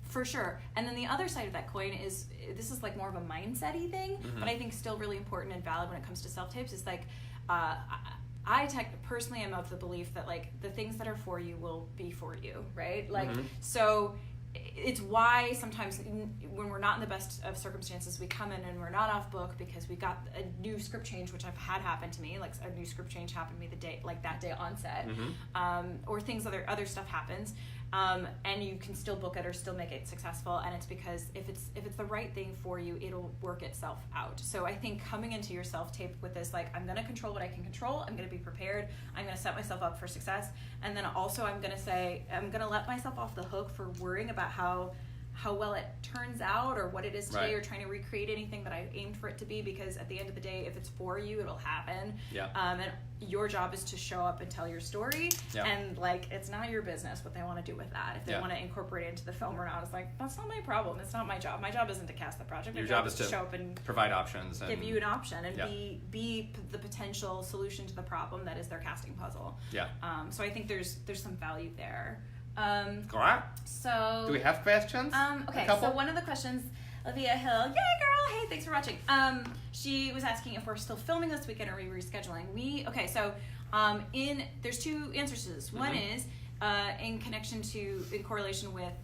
For sure. And then the other side of that coin is, this is like more of a mindset-y thing, but I think still really important and valid when it comes to self-tapes, is like, I personally am of the belief that like the things that are for you will be for you, right? Like, so it's why sometimes when we're not in the best of circumstances, we come in and we're not off book because we got a new script change, which I've had happen to me. Like a new script change happened to me that day on set, or other stuff happens. And you can still book it or still make it successful, and it's because if it's the right thing for you, it'll work itself out. So I think coming into your self-tape with this, like, I'm going to control what I can control, I'm going to be prepared, I'm going to set myself up for success, and then also I'm going to let myself off the hook for worrying about how well it turns out or what it is today, or trying to recreate anything that I aimed for it to be, because at the end of the day, if it's for you, it'll happen. And your job is to show up and tell your story, and like, it's not your business what they want to do with that. If they want to incorporate it into the film or not, it's like, that's not my problem. It's not my job. My job isn't to cast the project. Your job is to show up and provide options and give you an option and be the potential solution to the problem that is their casting puzzle. So I think there's some value there. Correct. So do we have questions? Okay, so one of the questions, Olivia Hill, yay girl, hey, thanks for watching. She was asking if we're still filming this weekend or are we rescheduling. There's two answers to this. One is in correlation with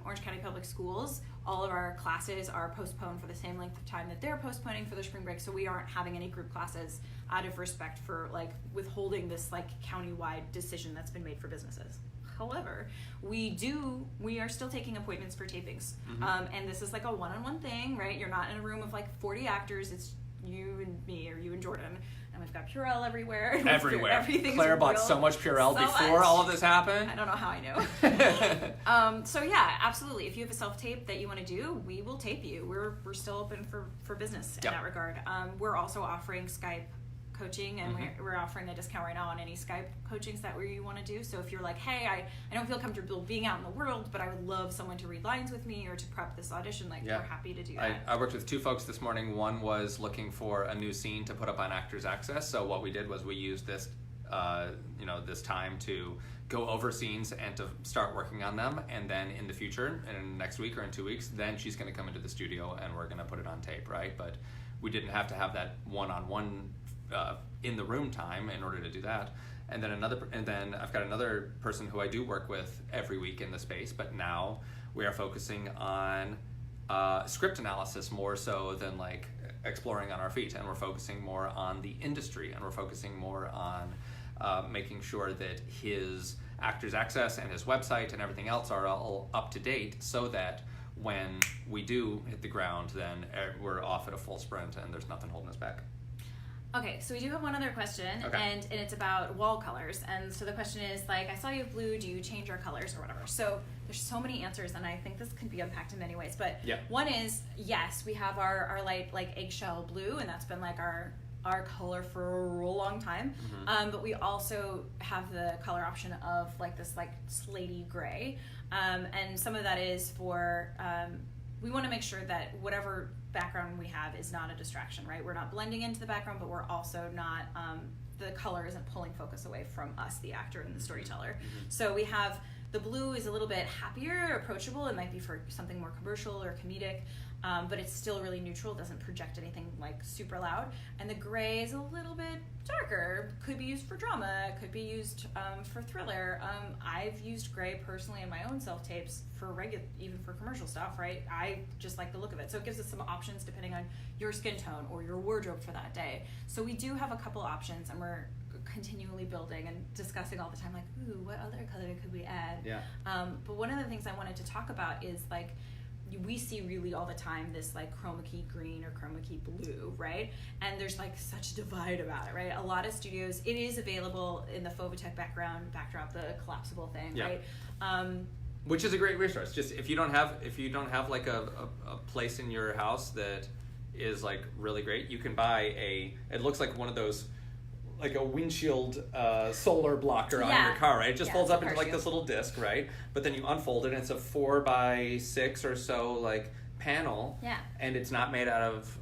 Orange County Public Schools, all of our classes are postponed for the same length of time that they're postponing for their spring break, so we aren't having any group classes out of respect for like withholding this like county-wide decision that's been made for businesses. However, we are still taking appointments for tapings. And this is like a one-on-one thing, right? You're not in a room of like 40 actors. It's you and me, or you and Jordan. And we've got Purell everywhere. Everything's Claire bought real. so much Purell before all of this happened. I don't know how I know. So yeah, absolutely. If you have a self-tape that you want to do, we will tape you. We're still open for business in that regard. We're also offering Skype coaching, and we're offering a discount right now on any Skype coachings that you want to do. So if you're like, hey, I don't feel comfortable being out in the world, but I would love someone to read lines with me or to prep this audition, like we're happy to do that. I worked with two folks this morning. One was looking for a new scene to put up on Actors Access. So what we did was we used this this time to go over scenes and to start working on them, and then in the future, in next week or in 2 weeks, then she's going to come into the studio and we're going to put it on tape, right? But we didn't have to have that one-on-one in the room time in order to do that. And then I've got another person who I do work with every week in the space, but now we are focusing on script analysis more so than like exploring on our feet, and we're focusing more on the industry, and we're focusing more on making sure that his Actors Access and his website and everything else are all up to date, so that when we do hit the ground, then we're off at a full sprint and there's nothing holding us back. Okay, so we do have one other question, and it's about wall colors. And so the question is, like, I saw you have blue, do you change our colors or whatever? So there's so many answers, and I think this can be unpacked in many ways. But one is, yes, we have our light, like, eggshell blue, and that's been, like, our color for a real long time. But we also have the color option of, like, this, like, slatey gray. And some of that is for... we want to make sure that whatever background we have is not a distraction, right? We're not blending into the background, but we're also not, the color isn't pulling focus away from us, the actor and the storyteller. So we have, the blue is a little bit happier, approachable. It might be for something more commercial or comedic, but it's still really neutral. It doesn't project anything like super loud. And the gray is a little bit darker. Could be used for drama. Could be used for thriller. I've used gray personally in my own self-tapes for even for commercial stuff, right? I just like the look of it. So it gives us some options depending on your skin tone or your wardrobe for that day. So we do have a couple options, and we're continually building and discussing all the time, like, ooh, what other color could we add? But one of the things I wanted to talk about is, like, we see really all the time this like chroma key green or chroma key blue, right? And there's like such a divide about it, right? A lot of studios, it is available in the Fovitech backdrop, the collapsible thing, right? Which is a great resource. Just if you don't have like a place in your house that is like really great, you can buy it looks like one of those, like a windshield solar blocker on your car, right? It just folds up into like this little disc, right? But then you unfold it, and it's a 4x6 or so like panel. Yeah. And it's not made out of.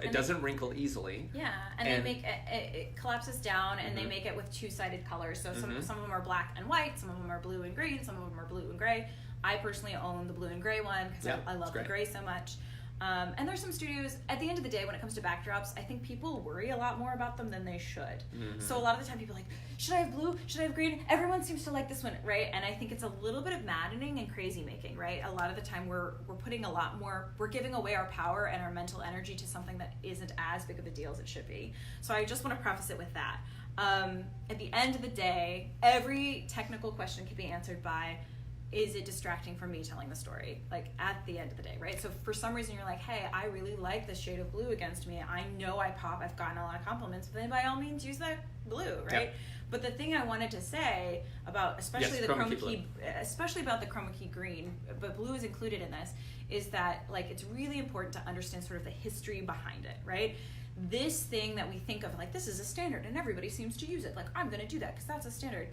It doesn't wrinkle easily. Yeah, and they make it collapses down, and they make it with two-sided colors. So some of them are black and white, some of them are blue and green, some of them are blue and gray. I personally own the blue and gray one because I love the gray so much. And there's some studios, at the end of the day, when it comes to backdrops, I think people worry a lot more about them than they should. So a lot of the time people are like, should I have blue? Should I have green? Everyone seems to like this one, right? And I think it's a little bit of maddening and crazy making, right? A lot of the time we're putting a lot more, we're giving away our power and our mental energy to something that isn't as big of a deal as it should be. So I just want to preface it with that. At the end of the day, every technical question can be answered by, is it distracting from me telling the story? Like, at the end of the day, right? So for some reason you're like, hey, I really like this shade of blue against me. I know I pop, I've gotten a lot of compliments, but then by all means use that blue, right? Yep. But the thing I wanted to say about, especially the chroma key, especially about the chroma key green, but blue is included in this, is that like it's really important to understand sort of the history behind it, right? This thing that we think of like, this is a standard and everybody seems to use it. Like, I'm gonna do that because that's a standard.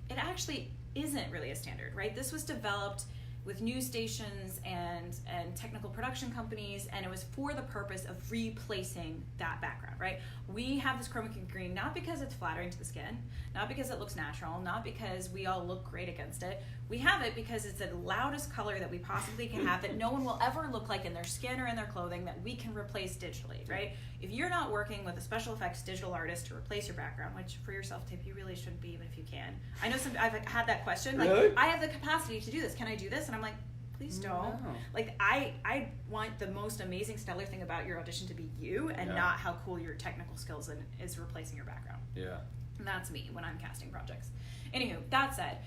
It actually isn't really a standard, right? This was developed with news stations and technical production companies, and it was for the purpose of replacing that background, right? We have this chroma key green not because it's flattering to the skin, not because it looks natural, not because we all look great against it. We have it because it's the loudest color that we possibly can have that no one will ever look like in their skin or in their clothing that we can replace digitally, right? If you're not working with a special effects digital artist to replace your background, which for your self-tape you really shouldn't be, even if you can. I know I've had that question, like, really? I have the capacity to do this, can I do this? And I'm like, please don't. No. Like, I want the most amazing stellar thing about your audition to be you and not how cool your technical skills is replacing your background. Yeah. And that's me when I'm casting projects. Anywho, that said,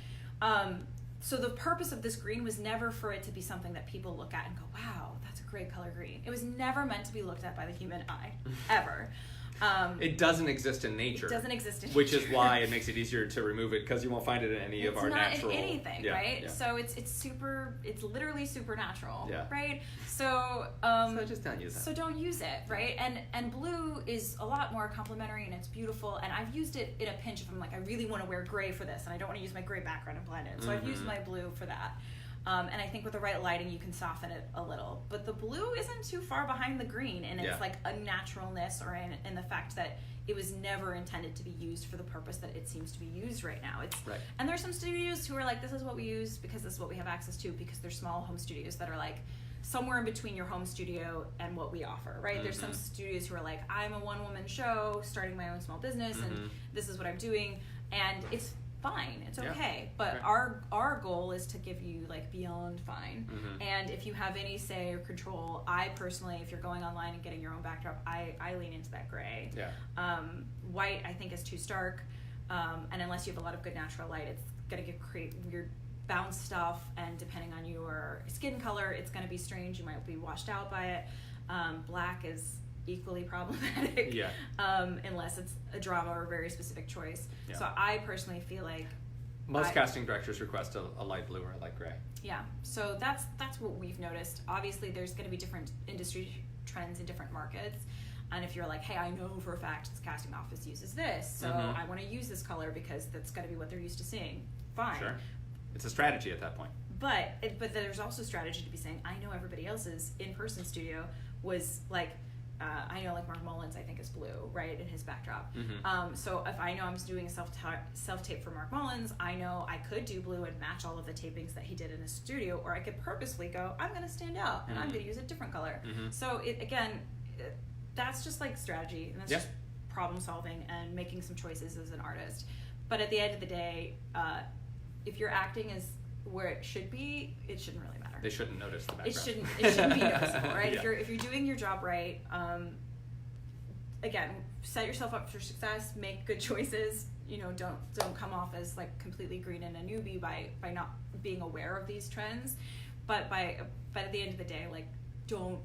so the purpose of this green was never for it to be something that people look at and go, wow, that's a great color green. It was never meant to be looked at by the human eye, ever. It doesn't exist in nature. It doesn't exist in nature. Which is why it makes it easier to remove it, because you won't find it in any of our natural... It's not in anything, right? Yeah. So it's literally supernatural, right? So just don't use it. So don't use it, right? And blue is a lot more complimentary and it's beautiful, and I've used it in a pinch if I'm like, I really want to wear gray for this and I don't want to use my gray background and blend it. So I've used my blue for that. And I think with the right lighting, you can soften it a little. But the blue isn't too far behind the green in its like a naturalness, or in the fact that it was never intended to be used for the purpose that it seems to be used right now. And there's some studios who are like, this is what we use because this is what we have access to, because they're small home studios that are like somewhere in between your home studio and what we offer, right? There's some studios who are like, I'm a one-woman show starting my own small business and this is what I'm doing, and it's fine, it's okay, but our goal is to give you like beyond fine. And if you have any say or control, I personally, if you're going online and getting your own backdrop, I lean into that gray. White I think is too stark, and unless you have a lot of good natural light, it's gonna create weird bounce stuff, and depending on your skin color, it's gonna be strange. You might be washed out by it. Black is equally problematic, unless it's a drama or a very specific choice. So I personally feel like most casting directors request a light blue or a light gray. So that's what we've noticed. Obviously there's going to be different industry trends in different markets, and if you're like, hey, I know for a fact this casting office uses this, so I want to use this color because that's going to be what they're used to seeing, fine. Sure. It's a strategy at that point. But there's also strategy to be saying, I know everybody else's in-person studio was like, I know like Mark Mullins I think is blue, right, in his backdrop. So if I know I'm doing a self-tape for Mark Mullins, I know I could do blue and match all of the tapings that he did in his studio, or I could purposely go, I'm going to stand out and I'm going to use a different color. So that's just like strategy, and that's just problem solving and making some choices as an artist. But at the end of the day, if your acting is where it should be, it shouldn't really matter. They shouldn't notice the background. It shouldn't be noticeable, right? If you're doing your job right, again, set yourself up for success, make good choices. You know, don't come off as like completely green and a newbie by not being aware of these trends. but at the end of the day, like, don't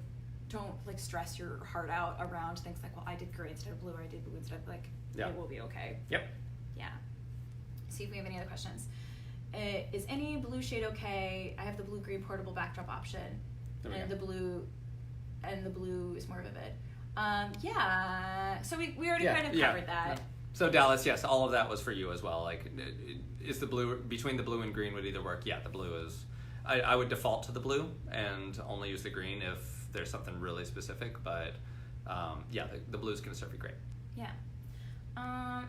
like stress your heart out around things like, well, I did gray instead of blue, or I did blue instead of, like, Yeah. it will be okay. Yep. Yeah. See if we have any other questions. Is any blue shade okay? I have the blue-green portable backdrop option, and the blue is more vivid. Yeah. So we already kind of covered that. So Dallas, yes, all of that was for you as well. Like, is the blue, between the blue and green would either work? Yeah, the blue is, I would default to the blue and only use the green if there's something really specific, but yeah, the blue is going to serve you great. Yeah.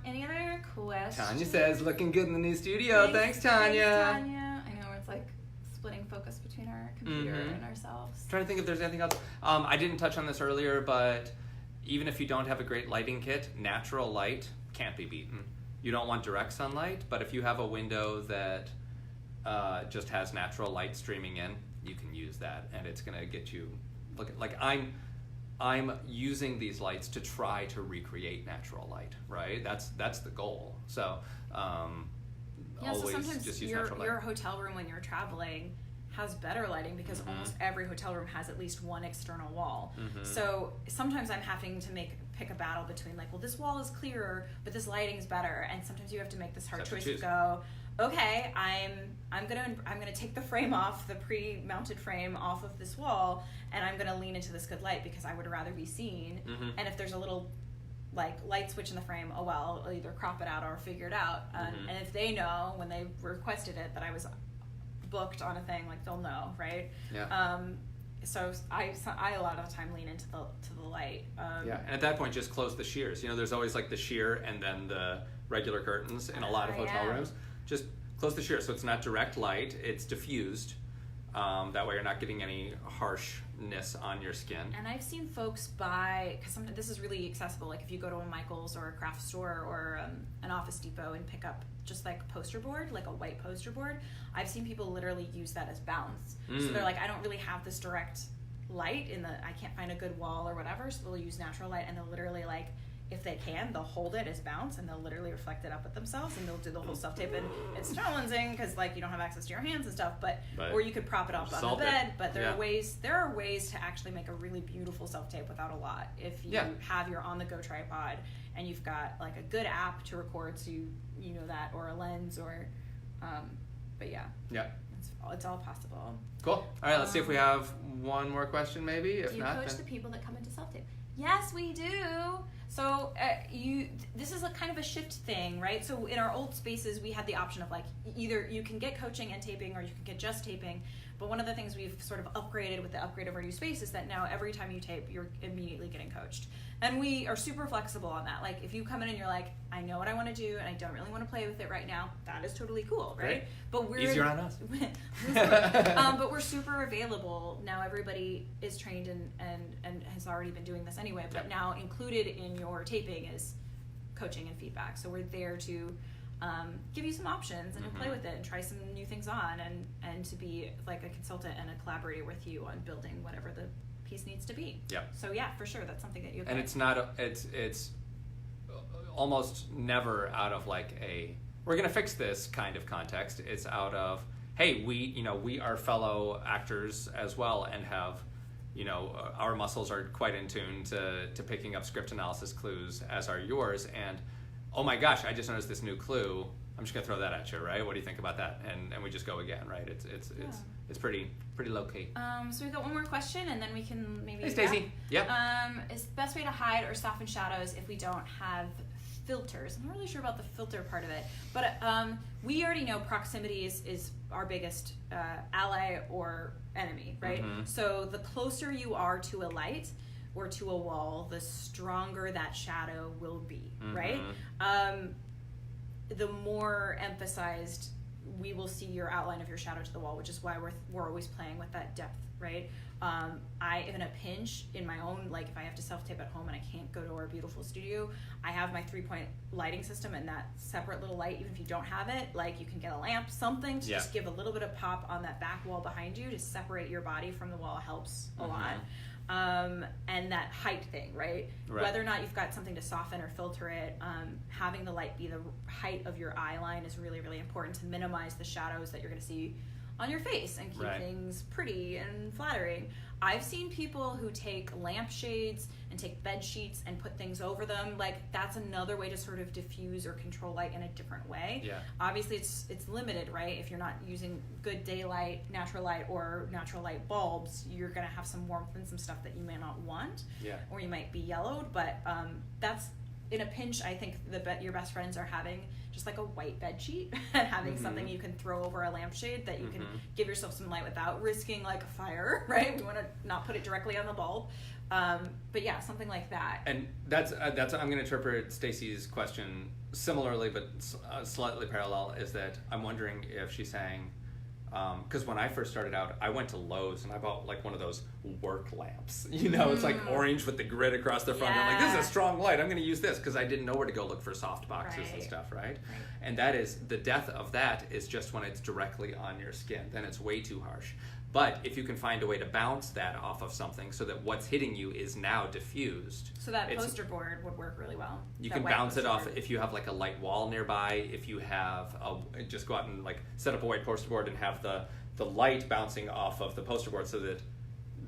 Any other questions? Tanya says, looking good in the new studio. Thanks Tanya. Thanks, Tanya. I know, it's like splitting focus between our computer and ourselves. Trying to think if there's anything else. I didn't touch on this earlier, but even if you don't have a great lighting kit, natural light can't be beaten. You don't want direct sunlight, but if you have a window that just has natural light streaming in, you can use that, and it's going to get you like I'm using these lights to try to recreate natural light, right? That's the goal. So always so sometimes just use natural light. Your hotel room when you're traveling has better lighting because almost every hotel room has at least one external wall. So sometimes I'm having to pick a battle between, like, well, this wall is clearer, but this lighting's better, and sometimes you have to make this hard choice to go, okay, I'm gonna take the frame off, the pre-mounted frame off of this wall, and I'm gonna lean into this good light because I would rather be seen. And if there's a little like light switch in the frame, oh well, I'll either crop it out or figure it out. And if they know when they requested it that I was booked on a thing, like, they'll know, right? Yeah. So I a lot of the time lean into the light. Yeah, and at that point, just close the shears. You know, there's always like the sheer and then the regular curtains in a lot of hotel rooms. Just close the shear so it's not direct light; it's diffused. That way, you're not getting any harshness on your skin. And I've seen folks buy, because this is really accessible. Like if you go to a Michael's or a craft store or an Office Depot and pick up just like poster board, like a white poster board, I've seen people literally use that as bounce. So they're like, I don't really have this direct light I can't find a good wall or whatever, so they'll use natural light, and they'll literally, like, if they can, they'll hold it as bounce and they'll literally reflect it up at themselves, and they'll do the whole self-tape. And it's challenging because, like, you don't have access to your hands and stuff, but or you could prop it up on the bed. But there are ways to actually make a really beautiful self-tape without a lot. If you have your on-the-go tripod and you've got like a good app to record, so you know that, or a lens, or but yeah, it's all possible. Cool. All right, let's see if we have one more question, maybe. If do you not, coach the people that come into self-tape? Yes, we do. So this is a kind of a shift thing, right? So in our old spaces, we had the option of, like, either you can get coaching and taping, or you can get just taping. But one of the things we've sort of upgraded with the upgrade of our new space is that now every time you tape, you're immediately getting coached. And we are super flexible on that. Like, if you come in and you're like, I know what I want to do and I don't really want to play with it right now, that is totally cool, right? Great. But we're easier on us. But we're super available. Now everybody is trained and has already been doing this anyway, but now included in your taping is coaching and feedback. So we're there to give you some options and play with it and try some new things on, and to be like a consultant and a collaborator with you on building whatever the piece needs to be. Yeah. So yeah, for sure, that's something that you. And it's not. It's almost never out of like a we're gonna fix this kind of context. It's out of, hey, we are fellow actors as well and have, our muscles are quite in tune to picking up script analysis clues, as are yours. And oh my gosh, I just noticed this new clue. I'm just gonna throw that at you, right? What do you think about that? And we just go again, right? It's pretty low key. So we've got one more question, and then we can maybe. Hey, Stacey. Yeah. Is the best way to hide or soften shadows if we don't have filters? I'm not really sure about the filter part of it, but we already know proximity is our biggest ally or enemy, right? So the closer you are to a light or to a wall, the stronger that shadow will be, right? The more emphasized we will see your outline of your shadow to the wall, which is why we're always playing with that depth, right? If in a pinch in my own, like if I have to self-tape at home and I can't go to our beautiful studio, I have my 3-point lighting system, and that separate little light, even if you don't have it, like you can get a lamp, something to just give a little bit of pop on that back wall behind you to separate your body from the wall helps a lot. And that height thing, right? Whether or not you've got something to soften or filter it, having the light be the height of your eye line is really, really important to minimize the shadows that you're going to see on your face and keep Right. things pretty and flattering. I've seen people who take lampshades and take bed sheets and put things over them. Like, that's another way to sort of diffuse or control light in a different way. Yeah. Obviously, it's limited, right? If you're not using good daylight, natural light, or natural light bulbs, you're going to have some warmth and some stuff that you may not want. Yeah. Or you might be yellowed. But that's, in a pinch, I think your best friends are having just like a white bed sheet and having something you can throw over a lampshade that you can give yourself some light without risking like a fire, right? We want to not put it directly on the bulb. But yeah, something like that. And that's I'm going to interpret Stacy's question similarly, but slightly parallel, is that I'm wondering if she's saying, because when I first started out, I went to Lowe's and I bought like one of those work lamps. You know, it's like orange with the grid across the front. I'm like, this is a strong light. I'm going to use this, because I didn't know where to go look for soft boxes and stuff, right? And that is, the death of that is just when it's directly on your skin. Then it's way too harsh. But if you can find a way to bounce that off of something so that what's hitting you is now diffused. So that poster board would work really well. You can bounce it off if you have like a light wall nearby. If you have just go out and like set up a white poster board and have the light bouncing off of the poster board so that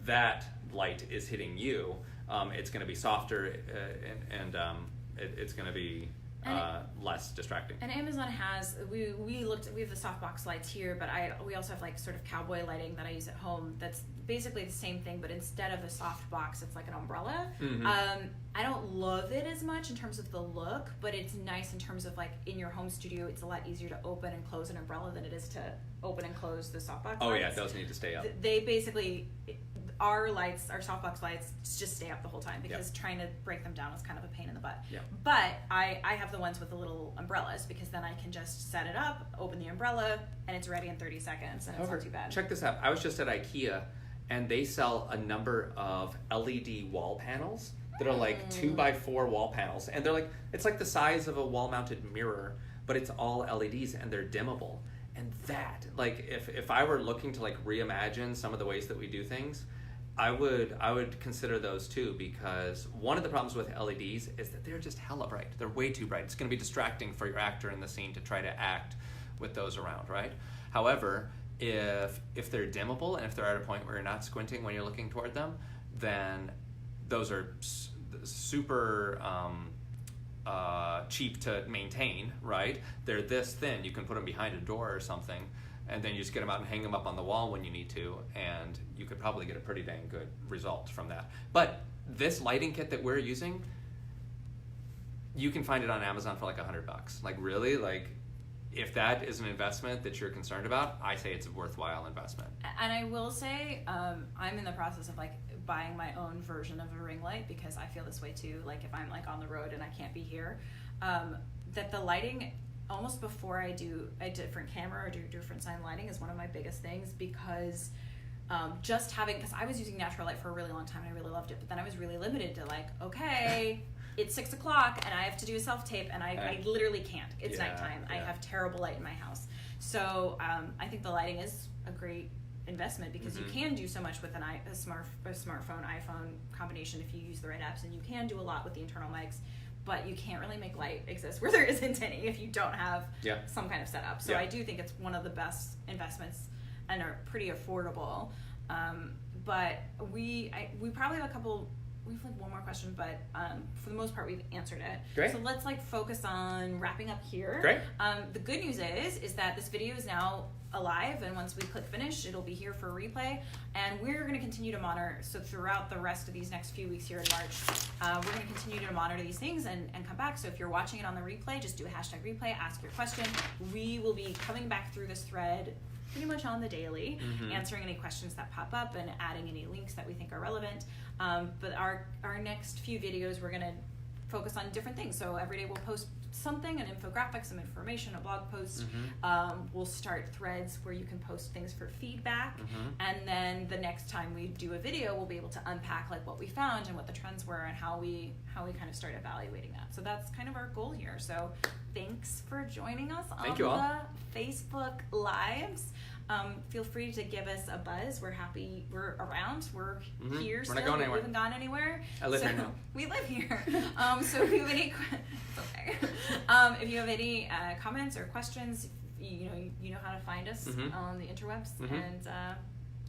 that light is hitting you. It's going to be softer and it's going to be less distracting. And Amazon has, we have the softbox lights here, but we also have like sort of cowboy lighting that I use at home that's basically the same thing, but instead of a softbox, it's like an umbrella. I don't love it as much in terms of the look, but it's nice in terms of like in your home studio, it's a lot easier to open and close an umbrella than it is to open and close the softbox Oh lights. yeah, it does need to stay up. They basically, our lights, our softbox lights, just stay up the whole time because trying to break them down is kind of a pain in the butt. But I have the ones with the little umbrellas because then I can just set it up, open the umbrella, and it's ready in 30 seconds, and it's not too bad. Check this out. I was just at IKEA, and they sell a number of LED wall panels that are like 2x4 wall panels, and they're like, it's like the size of a wall-mounted mirror, but it's all LEDs and they're dimmable. And that, like, if I were looking to like reimagine some of the ways that we do things, I would consider those too, because one of the problems with LEDs is that they're just hella bright. They're way too bright. It's going to be distracting for your actor in the scene to try to act with those around, right? However, if they're dimmable and if they're at a point where you're not squinting when you're looking toward them, then those are super cheap to maintain, right? They're this thin. You can put them behind a door or something, and then you just get them out and hang them up on the wall when you need to, and you could probably get a pretty dang good result from that. But this lighting kit that we're using, you can find it on Amazon for like $100. Like, really? Like, if that is an investment that you're concerned about, I say it's a worthwhile investment. And I will say, I'm in the process of like buying my own version of a ring light because I feel this way too. Like if I'm like on the road and I can't be here, that the lighting almost before I do a different camera or do different sign lighting is one of my biggest things, because just having, because I was using natural light for a really long time and I really loved it, but then I was really limited to like, okay, it's 6 o'clock and I have to do a self-tape and I literally can't. It's nighttime. I have terrible light in my house. So I think the lighting is a great investment because you can do so much with a smartphone, iPhone combination if you use the right apps, and you can do a lot with the internal mics, but you can't really make light exist where there isn't any if you don't have some kind of setup. So I do think it's one of the best investments and are pretty affordable. But we probably have we have like one more question, but for the most part we've answered it. Great. So let's like focus on wrapping up here. Great. The good news is that this video is now alive, and once we click finish, it'll be here for replay, and we're going to continue to monitor. So throughout the rest of these next few weeks here in March, we're going to continue to monitor these things and come back. So if you're watching it on the replay, just do a hashtag replay, ask your question. We will be coming back through this thread pretty much on the daily, answering any questions that pop up and adding any links that we think are relevant. But our next few videos, we're going to focus on different things. So every day we'll post something, an infographic, some information, a blog post. We'll start threads where you can post things for feedback. And then the next time we do a video, we'll be able to unpack like what we found and what the trends were and how we kind of start evaluating that. So that's kind of our goal here. So thanks for joining us on the Facebook Lives. Feel free to give us a buzz. We're happy. We're around. We're here. We're not going anywhere. We haven't gone anywhere. I live here now. We live here. So if you have any, it's okay. If you have any comments or questions, you know how to find us on the interwebs,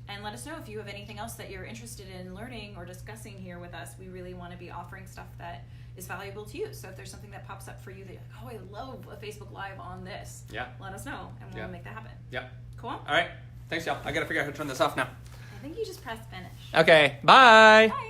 and let us know if you have anything else that you're interested in learning or discussing here with us. We really want to be offering stuff that is valuable to you. So if there's something that pops up for you that you're like, I love a Facebook Live on this, let us know, and we'll make that happen. Yeah. Cool? All right. Thanks, y'all. I got to figure out how to turn this off now. I think you just press finish. Okay. Bye. Bye.